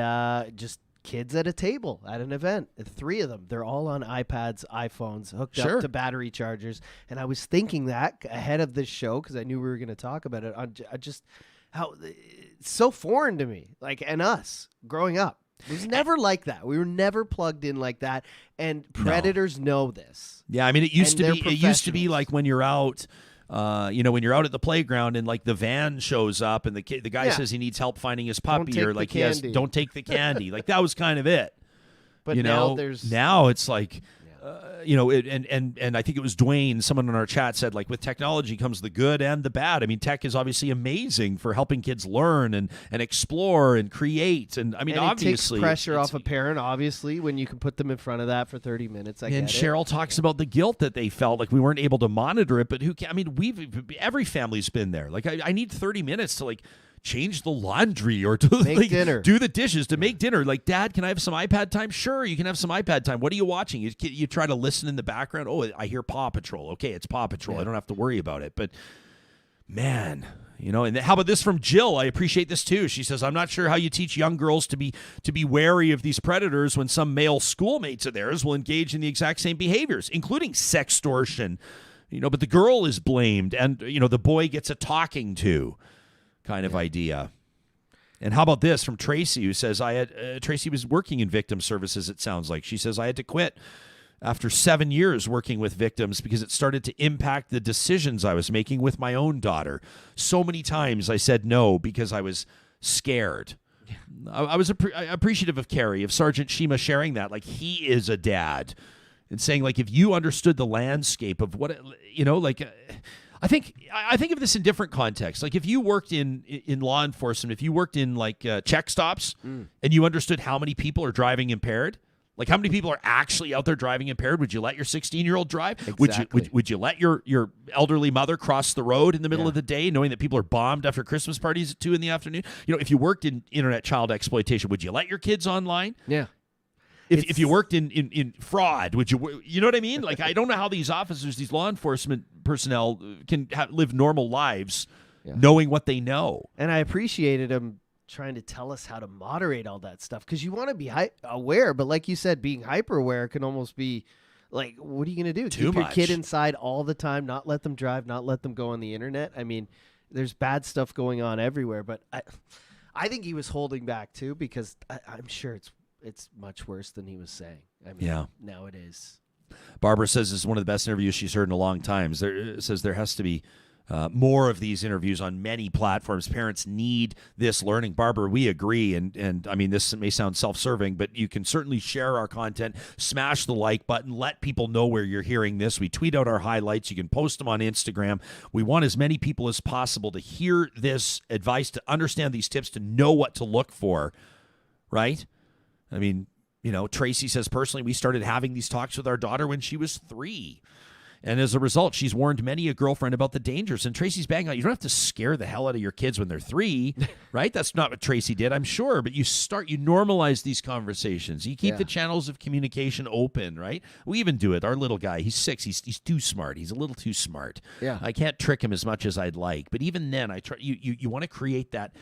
just kids at a table at an event. 3 of them. They're all on iPads, iPhones, hooked up to battery chargers. And I was thinking that ahead of this show because I knew we were going to talk about it. How it's so foreign to me, like, and us growing up. It was never like that. We were never plugged in like that, and predators know this. Yeah, I mean, it used to be like when you're out, when you're out at the playground and like the van shows up and the guy says he needs help finding his puppy, or like don't take the candy. Like that was kind of it. But now it's like. And I think it was Dwayne, someone in our chat said, like, with technology comes the good and the bad. I mean, tech is obviously amazing for helping kids learn and explore and create. And I mean, obviously, it takes pressure off a parent, obviously, when you can put them in front of that for 30 minutes. And Cheryl talks about the guilt that they felt, like we weren't able to monitor it. But every family's been there. Like, I need 30 minutes to, like, change the laundry or to make dinner, do the dishes, to make dinner. Like, Dad, can I have some iPad time? Sure, you can have some iPad time. What are you watching? You try to listen in the background. Oh, I hear Paw Patrol. Okay, it's Paw Patrol. I don't have to worry about it. But man, and how about this from Jill? I appreciate this too. She says, I'm not sure how you teach young girls to be wary of these predators when some male schoolmates of theirs will engage in the exact same behaviors, including sextortion. But the girl is blamed, and the boy gets a talking to. Kind of idea. And how about this from Tracy, who says, Tracy was working in victim services, it sounds like. She says, I had to quit after 7 years working with victims because it started to impact the decisions I was making with my own daughter. So many times I said no because I was scared. I was appreciative of Kerry, of Sergeant Shima sharing that. Like, he is a dad. And saying, like, if you understood the landscape of what, I think of this in different contexts. Like, if you worked in law enforcement, if you worked in, like, check stops, and you understood how many people are driving impaired, like, how many people are actually out there driving impaired, would you let your 16-year-old drive? Exactly. Would you let your elderly mother cross the road in the middle of the day, knowing that people are bombed after Christmas parties at 2 in the afternoon? If you worked in internet child exploitation, would you let your kids online? Yeah. If you worked in fraud, would you? You know what I mean? Like, I don't know how these officers, these law enforcement personnel, can live normal lives, knowing what they know. And I appreciated him trying to tell us how to moderate all that stuff, because you want to be aware, but like you said, being hyper aware can almost be like, what are you going to do? Too Keep much. your kid inside all the time, not let them drive, not let them go on the internet. I mean, there's bad stuff going on everywhere, but I think he was holding back too, because I'm sure it's much worse than he was saying. I mean, now it is. Barbara says this is one of the best interviews she's heard in a long time. Says there has to be more of these interviews on many platforms. Parents need this learning. Barbara, we agree. And I mean, this may sound self-serving, but you can certainly share our content. Smash the like button. Let people know where you're hearing this. We tweet out our highlights. You can post them on Instagram. We want as many people as possible to hear this advice, to understand these tips, to know what to look for, right? I mean, Tracy says, personally, we started having these talks with our daughter when she was 3. And as a result, she's warned many a girlfriend about the dangers. And Tracy's banging on, you don't have to scare the hell out of your kids when they're 3, right? That's not what Tracy did, I'm sure. But you normalize these conversations. You keep the channels of communication open, right? We even do it. Our little guy, he's 6. He's too smart. He's a little too smart. Yeah. I can't trick him as much as I'd like. But even then, I try. You want to create that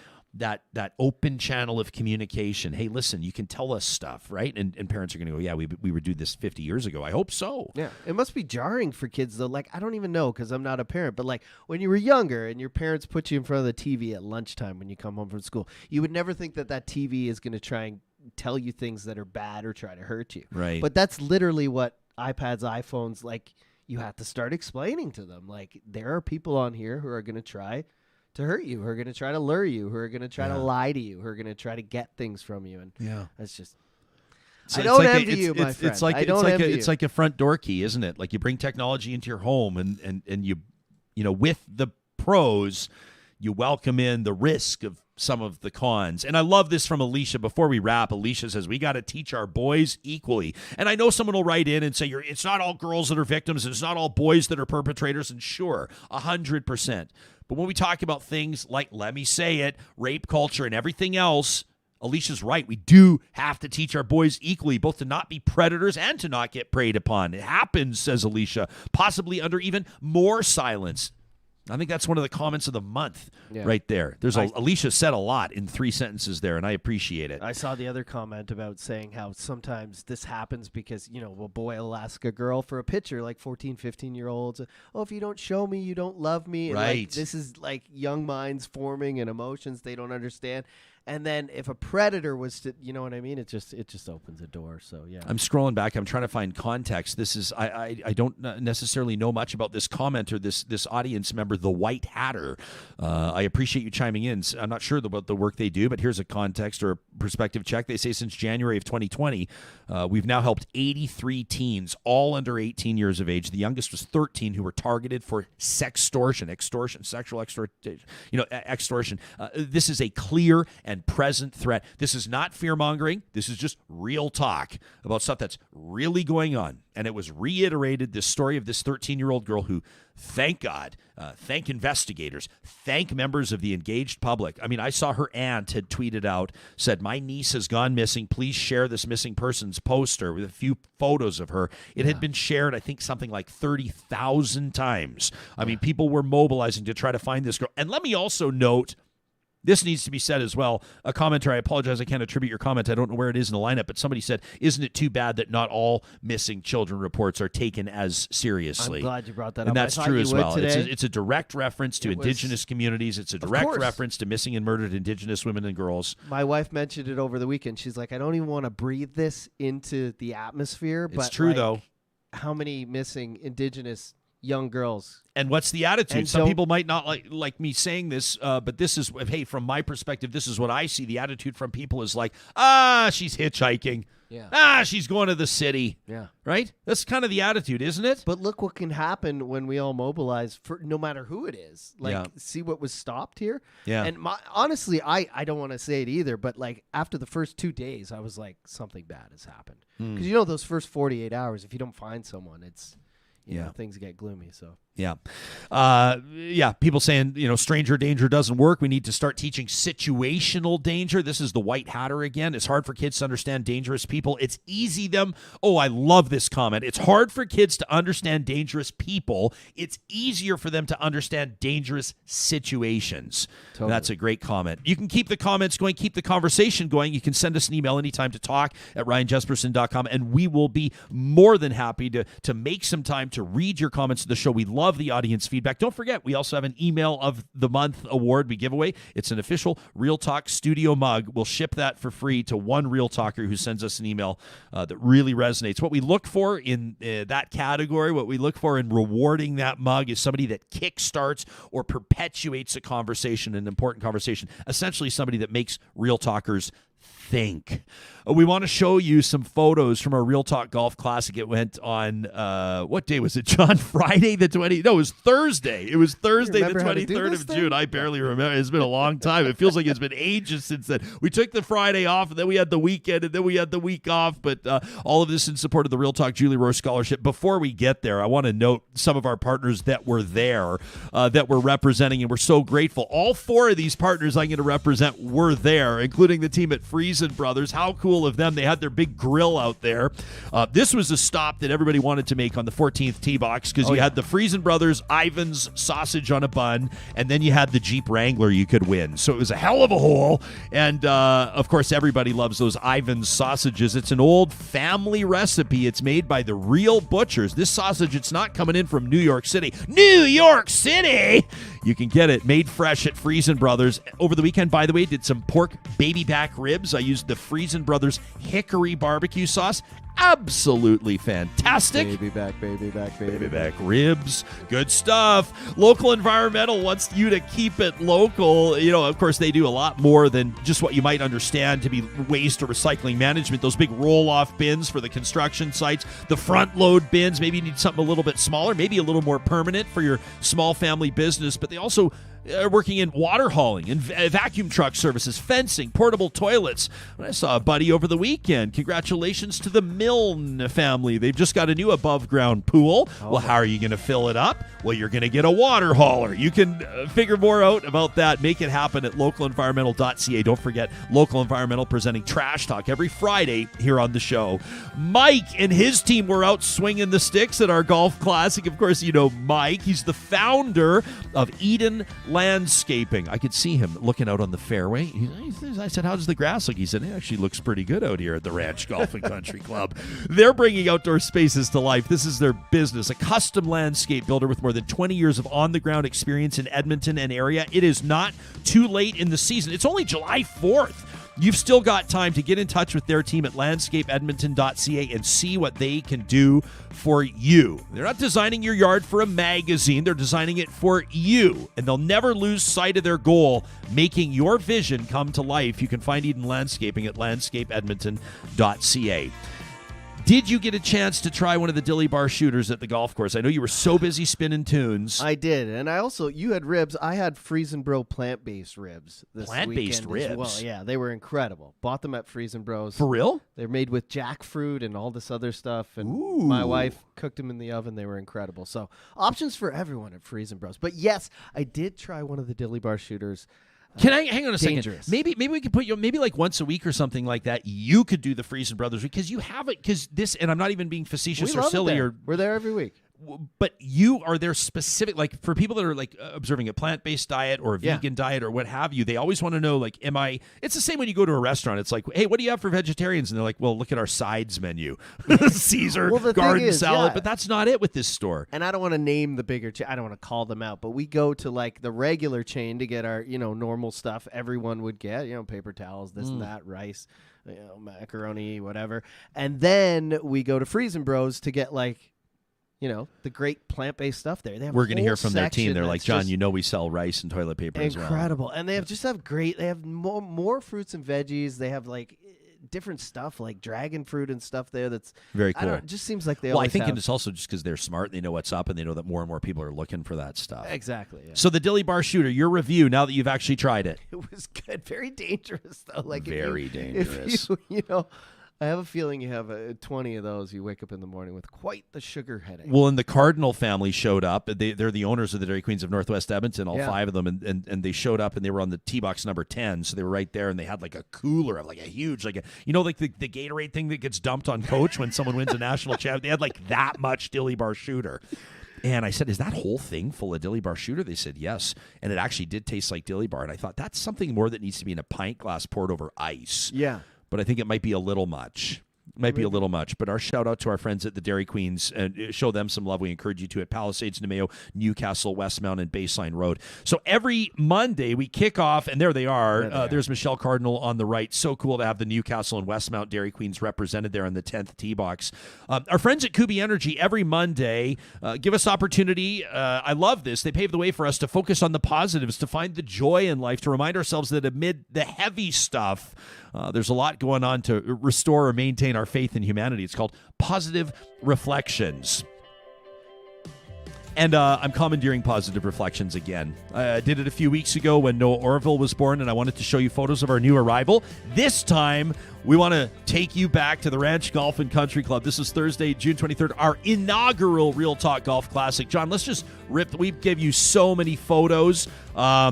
open channel of communication. Hey, listen, you can tell us stuff, right? And parents are going to go, yeah, we would do this 50 years ago. I hope so. Yeah. It must be jarring for kids, though. Like, I don't even know, because I'm not a parent, but like when you were younger and your parents put you in front of the TV at lunchtime when you come home from school, you would never think that TV is going to try and tell you things that are bad or try to hurt you. Right. But that's literally what iPads, iPhones, like, you have to start explaining to them. Like, there are people on here who are going to try to hurt you, who are going to try to lure you, who are going to try to lie to you, who are going to try to get things from you. And that's just, I don't envy you, my friend. It's like a front door key, isn't it? Like, you bring technology into your home and you with the pros, you welcome in the risk of some of the cons. And I love this from Alicia. Before we wrap, Alicia says, we got to teach our boys equally. And I know someone will write in and say, it's not all girls that are victims, and it's not all boys that are perpetrators. And sure, 100%. But when we talk about things like, let me say it, rape culture and everything else, Alicia's right. We do have to teach our boys equally, both to not be predators and to not get preyed upon. It happens, says Alicia, possibly under even more silence. I think that's one of the comments of the month right there. Alicia said a lot in 3 sentences there, and I appreciate it. I saw the other comment about saying how sometimes this happens because, a boy will ask a girl for a picture, like 14, 15-year-olds. Oh, if you don't show me, you don't love me. And right. This is like young minds forming and emotions they don't understand. And then if a predator was to, you know what I mean? It just opens a door. So, yeah. I'm scrolling back. I'm trying to find context. This is, I don't necessarily know much about this commenter, this audience member, the White Hatter. I appreciate you chiming in. I'm not sure about the work they do, but here's a context or a perspective check. They say since January of 2020, we've now helped 83 teens, all under 18 years of age. The youngest was 13, who were targeted for sextortion, sexual extortion, extortion. This is a clear and present threat. This is not fear-mongering. This is just real talk about stuff that's really going on. And it was reiterated, this story of this 13-year-old girl who, thank God, thank investigators, thank members of the engaged public. I mean, I saw her aunt had tweeted out, said, my niece has gone missing. Please share this missing person's poster with a few photos of her. It had been shared, I think, something like 30,000 times. I mean, people were mobilizing to try to find this girl. And let me also note, this needs to be said as well. A commenter, I apologize, I can't attribute your comment. I don't know where it is in the lineup, but somebody said, isn't it too bad that not all missing children reports are taken as seriously? I'm glad you brought that up. And that's true as well. Today. It's a direct reference to Indigenous communities. It's a direct reference to missing and murdered Indigenous women and girls. My wife mentioned it over the weekend. She's like, I don't even want to breathe this into the atmosphere. It's true, though. how many missing Indigenous young girls. And what's the attitude? And Some people might not like me saying this, but this is, hey, from my perspective, this is what I see. The attitude from people is like, she's hitchhiking. Yeah. She's going to the city. Yeah. Right? That's kind of the attitude, isn't it? But look what can happen when we all mobilize, for no matter who it is. Like, see what was stopped here? Yeah. And honestly, I don't want to say it either, but like after the first 2 days, I was like, something bad has happened. Because you know those first 48 hours, if you don't find someone, it's, you know, things get gloomy. So. Yeah. People saying, stranger danger doesn't work. We need to start teaching situational danger. This is the white hatter again. It's hard for kids to understand dangerous people. It's easy them. Oh, I love this comment. It's hard for kids to understand dangerous people. It's easier for them to understand dangerous situations. Totally. That's a great comment. You can keep the comments going, keep the conversation going. You can send us an email anytime to talk@ryanjesperson.com, and we will be more than happy to make some time to read your comments to the show. We love the audience feedback. Don't forget, we also have an Email of the Month award we give away. It's an official Real Talk studio mug. We'll ship that for free to one Real Talker who sends us an email that really resonates. What we look for in that category, what we look for in rewarding that mug is somebody that kickstarts or perpetuates a conversation, an important conversation. Essentially, somebody that makes Real Talkers think. We want to show you some photos from our Real Talk Golf Classic. It went on, what day was it, John? Friday the 20th? No, it was Thursday. It was Thursday the 23rd of June. I barely remember. It's been a long time. It feels like it's been ages since then. We took the Friday off, and then we had the weekend, and then we had the week off, but all of this in support of the Real Talk Julie Rohr Scholarship. Before we get there, I want to note some of our partners that were there, that we're representing, and we're so grateful. All four of these partners I'm going to represent were there, including the team at Friesen Brothers. How cool of them. They had their big grill out there. This was a stop that everybody wanted to make on the 14th tee box because you had the Friesen Brothers Ivan's sausage on a bun, and then you had the Jeep Wrangler you could win. So it was a hell of a hole. And, of course, everybody loves those Ivan's sausages. It's an old family recipe. It's made by the real butchers. This sausage, it's not coming in from New York City. New York City! You can get it made fresh at Friesen Brothers. Over the weekend, by the way, did some pork baby back ribs. I used the Friesen Brothers hickory barbecue sauce. Absolutely fantastic. Baby back ribs. Good stuff. Local Environmental wants you to keep it local. Of course, they do a lot more than just what you might understand to be waste or recycling management. Those big roll-off bins for the construction sites, the front-load bins. Maybe you need something a little bit smaller, maybe a little more permanent for your small family business. But they also working in water hauling and vacuum truck services, fencing, portable toilets. I saw a buddy over the weekend. Congratulations to the Milne family. They've just got a new above-ground pool. Well, how are you going to fill it up? Well, you're going to get a water hauler. You can figure more out about that. Make it happen at localenvironmental.ca. Don't forget, Local Environmental presenting Trash Talk every Friday here on the show. Mike and his team were out swinging the sticks at our golf classic. Of course, you know Mike. He's the founder of Eden Landscaping. I could see him looking out on the fairway. I said, how does the grass look? He said, it actually looks pretty good out here at the Ranch Golf and Country Club. They're bringing outdoor spaces to life. This is their business, a custom landscape builder with more than 20 years of on-the-ground experience in Edmonton and area. It is not too late in the season. It's only July 4th. You've still got time to get in touch with their team at landscapeedmonton.ca and see what they can do for you. They're not designing your yard for a magazine. They're designing it for you. And they'll never lose sight of their goal, making your vision come to life. You can find Eden Landscaping at landscapeedmonton.ca. Did you get a chance to try one of the dilly bar shooters at the golf course? I know you were so busy spinning tunes. I did. And you had ribs. I had Friesen Bro plant-based ribs this Plant-based weekend ribs? as well. Yeah, they were incredible. Bought them at Friesen Bros. For real? They're made with jackfruit and all this other stuff. And Ooh. My wife cooked them in the oven. They were incredible. So options for everyone at Friesen Bros. But yes, I did try one of the dilly bar shooters. Can I hang on a dangerous. second? Maybe we could put you maybe like once a week or something like that. You could do the Friesen Brothers because you have it. Because this, and I'm not even being facetious or silly or. We're there every week. But you are there specific, like for people that are like observing a plant-based diet or a vegan diet or what have you, they always want to know, like, it's the same when you go to a restaurant. It's like, hey, what do you have for vegetarians? And they're like, well, look at our sides menu. Caesar, garden salad. But that's not it with this store. And I don't want to name the bigger I don't want to call them out, but we go to like the regular chain to get our, normal stuff everyone would get, paper towels, this and that, rice, macaroni, whatever. And then we go to Friesen Bros to get like the great plant-based stuff there. They have We're going to hear from their team. section They're like, that's John, just we sell rice and toilet paper as well. incredible. And they have more fruits and veggies. They have like different stuff like dragon fruit and stuff there. That's very cool. It just seems like they. Well, I always think have... it's also just because they're smart and they know what's up and they know that more and more people are looking for that stuff. Exactly. Yeah. So the Dilly Bar Shooter, your review now that you've actually tried it. It was good. Very dangerous though. Like very dangerous. If I have a feeling you have 20 of those. You wake up in the morning with quite the sugar headache. Well, and the Cardinal family showed up. They're the owners of the Dairy Queens of Northwest Edmonton, all 5 of them, and they showed up and they were on the tee box number 10, so they were right there, and they had like a cooler of like a huge, like the Gatorade thing that gets dumped on Coach when someone wins a national championship. They had like that much Dilly Bar Shooter. And I said, is that whole thing full of Dilly Bar Shooter? They said yes. And it actually did taste like Dilly Bar. And I thought, that's something more that needs to be in a pint glass poured over ice. Yeah. But I think it might be a little much. Might be a little much, but our shout out to our friends at the Dairy Queens, and show them some love. We encourage you to at Palisades, Nemeo, Newcastle, Westmount, and Baseline Road. So every Monday we kick off, and there they are. There's Michelle Cardinal on the right. So cool to have the Newcastle and Westmount Dairy Queens represented there in the 10th tee box. Our friends at Kuby Energy every Monday give us opportunity. I love this. They pave the way for us to focus on the positives, to find the joy in life, to remind ourselves that amid the heavy stuff, there's a lot going on to restore or maintain our faith in humanity. It's called Positive Reflections. And I'm commandeering Positive Reflections again. I did it a few weeks ago when Noah Orville was born, and I wanted to show you photos of our new arrival. This time, we want to take you back to the Ranch Golf and Country Club. This is Thursday, June 23rd, our inaugural Real Talk Golf Classic. John, let's just rip. We gave you so many photos.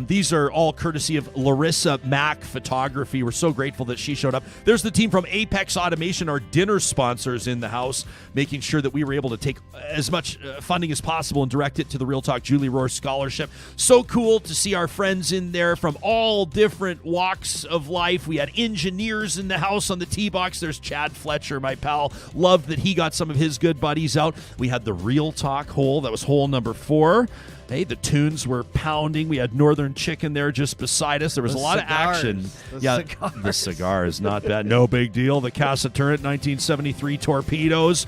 These are all courtesy of Larissa Mack Photography. We're so grateful that she showed up. There's the team from Apex Automation, our dinner sponsors in the house, making sure that we were able to take as much funding as possible and direct it to the Real Talk Julie Rohr Scholarship. So cool to see our friends in there from all different walks of life. We had engineers in the house on the tee box. There's Chad Fletcher, my pal. Loved that he got some of his good buddies out. We had the Real Talk hole. That was hole number 4. Hey, the tunes were pounding. We had Northern Chicken there just beside us. There was a lot of action. The cigars, not bad. No big deal. The Casa Turret 1973 torpedoes.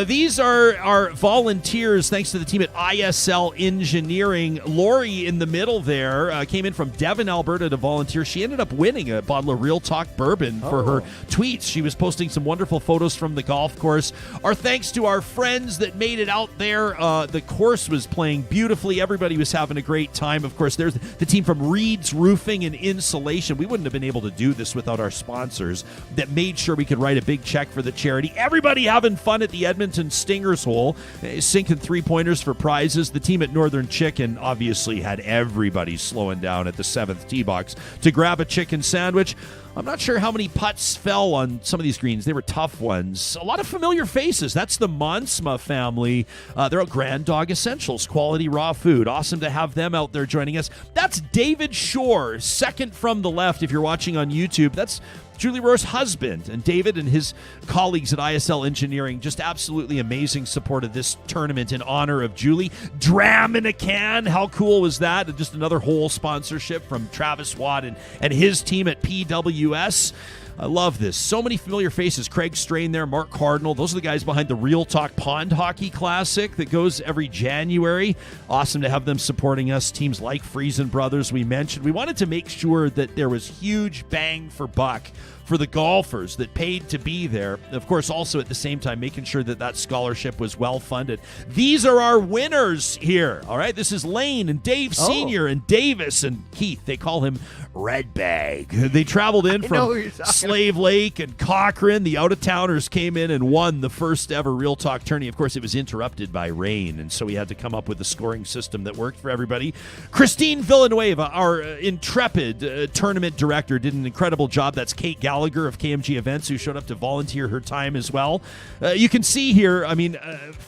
These are our volunteers, thanks to the team at ISL Engineering. Lori in the middle there came in from Devon, Alberta to volunteer. She ended up winning a bottle of Real Talk bourbon for her tweets. She was posting some wonderful photos from the golf course. Our thanks to our friends that made it out there. The course was playing beautifully. Everybody was having a great time. Of course, there's the team from Reed's Roofing and Insulation. We wouldn't have been able to do this without our sponsors that made sure we could write a big check for the charity. Everybody having fun at the Edmonton Stingers hole, sinking 3-pointers for prizes. The team at Northern Chicken obviously had everybody slowing down at the 7th tee box to grab a chicken sandwich. I'm not sure how many putts fell on some of these greens. They were tough ones. A lot of familiar faces. That's the Monsma family. They're at Grand Dog Essentials, quality raw food. Awesome to have them out there joining us. That's David Shore, second from the left if you're watching on YouTube. That's Julie Rohr's husband, and David and his colleagues at ISL Engineering, just absolutely amazing support of this tournament in honor of Julie. Dram in a can, how cool was that? And just another whole sponsorship from Travis Watt and his team at PWS. I love this. So many familiar faces. Craig Strain there, Mark Cardinal. Those are the guys behind the Real Talk Pond Hockey Classic that goes every January. Awesome to have them supporting us. Teams like Friesen Brothers we mentioned. We wanted to make sure that there was huge bang for buck for the golfers that paid to be there. Of course, also at the same time, making sure that that scholarship was well funded. These are our winners here. All right, this is Lane and Dave Sr. and Davis and Keith. They call him Redbag. They traveled in from Slave Lake and Cochrane. The out-of-towners came in and won the first ever Real Talk tourney. Of course, it was interrupted by rain, and so we had to come up with a scoring system that worked for everybody. Christine Villanueva, our intrepid tournament director, did an incredible job. That's Kate Gallagher of KMG Events, who showed up to volunteer her time as well. You can see here, I mean,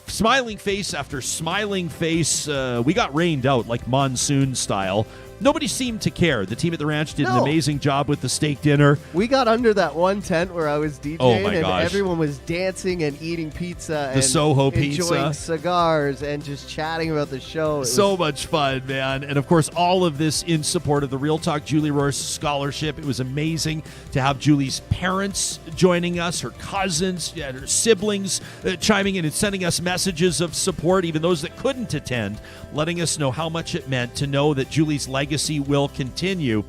smiling face after smiling face. We got rained out like monsoon style. nobody seemed to care. The team at the ranch did an amazing job with the steak dinner. We got under that one tent where I was DJing, and gosh. everyone was dancing and eating pizza and Soho pizza, enjoying cigars and just chatting about the show. So much fun, man. And of course, all of this in support of the Real Talk Julie Rohr Scholarship. It was amazing to have Julie's parents joining us, her cousins, and her siblings chiming in and sending us messages of support, even those that couldn't attend, letting us know how much it meant to know that Julie's legacy will continue.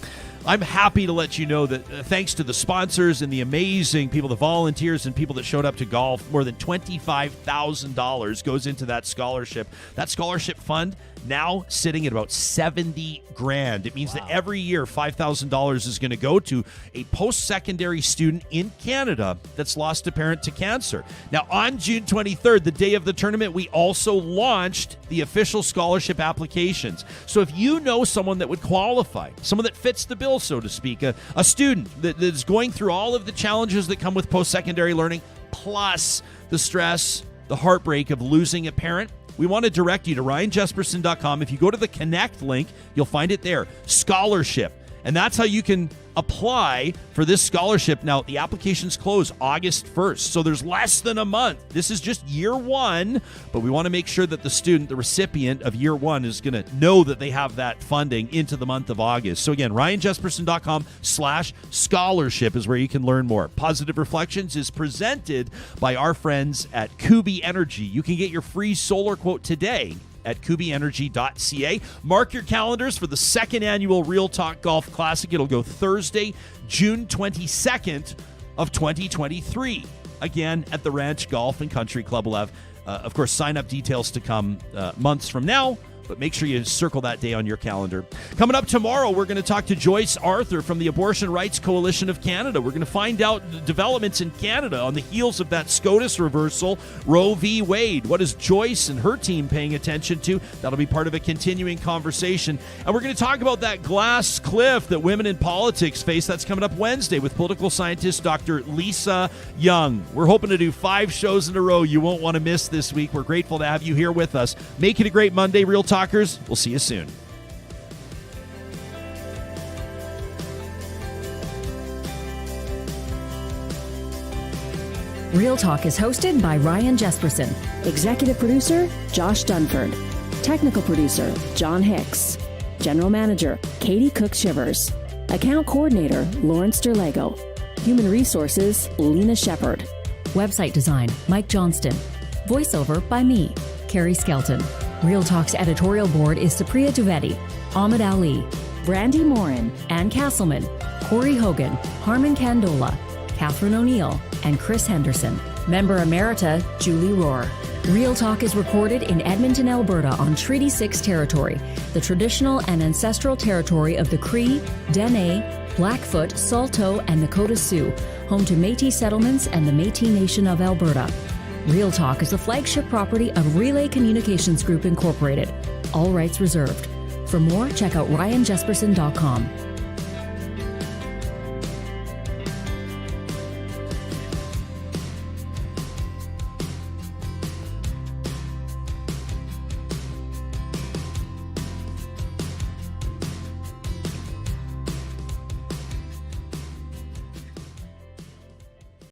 I'm happy to let you know that thanks to the sponsors and the amazing people, the volunteers and people that showed up to golf, more than $25,000 goes into that scholarship. That scholarship fund now sitting at about $70,000. It means that every year $5,000 is going to go to a post-secondary student in Canada that's lost a parent to cancer. Now, on June 23rd, the day of the tournament, we also launched the official scholarship applications. So if you know someone that would qualify, someone that fits the bill, so to speak, a student that is going through all of the challenges that come with post-secondary learning, plus the stress, the heartbreak of losing a parent, we want to direct you to ryanjesperson.com. If you go to the Connect link, you'll find it there. Scholarship. And that's how you can apply for this scholarship. Now, the applications close August 1st, so there's less than a month. This is just year one, but we want to make sure that the student, the recipient of year one, is going to know that they have that funding into the month of August. So again, ryanjesperson.com/scholarship is where you can learn more. Positive Reflections is presented by our friends at Kuby Energy. You can get your free solar quote today at kubyenergy.ca. Mark your calendars for the second annual Real Talk Golf Classic. It'll go Thursday, June 22nd of 2023. Again, at the Ranch Golf and Country Club. We'll have, of course, sign-up details to come months from now, but make sure you circle that day on your calendar. Coming up tomorrow, we're going to talk to Joyce Arthur from the Abortion Rights Coalition of Canada. We're going to find out the developments in Canada on the heels of that SCOTUS reversal, Roe v. Wade. What is Joyce and her team paying attention to? That'll be part of a continuing conversation. And we're going to talk about that glass cliff that women in politics face. That's coming up Wednesday with political scientist Dr. Lisa Young. We're hoping to do 5 shows in a row you won't want to miss this week. We're grateful to have you here with us. Make it a great Monday, Real Talkers. We'll see you soon. Real Talk is hosted by Ryan Jesperson. Executive producer, Josh Dunford. Technical producer, John Hicks. General manager, Katie Cook-Shivers. Account coordinator, Lawrence Derlego. Human resources, Lena Shepard. Website design, Mike Johnston. Voiceover by me, Carrie Skelton. Real Talk's editorial board is Supriya Dwivedi, Ahmed Ali, Brandy Morin, Ann Castleman, Corey Hogan, Harman Kandola, Catherine O'Neill, and Chris Henderson. Member Emerita, Julie Rohr. Real Talk is recorded in Edmonton, Alberta on Treaty 6 territory, the traditional and ancestral territory of the Cree, Dene, Blackfoot, Saulteaux, and Nakota Sioux, home to Métis settlements and the Métis Nation of Alberta. Real Talk is a flagship property of Relay Communications Group Incorporated. All rights reserved. For more, check out ryanjesperson.com.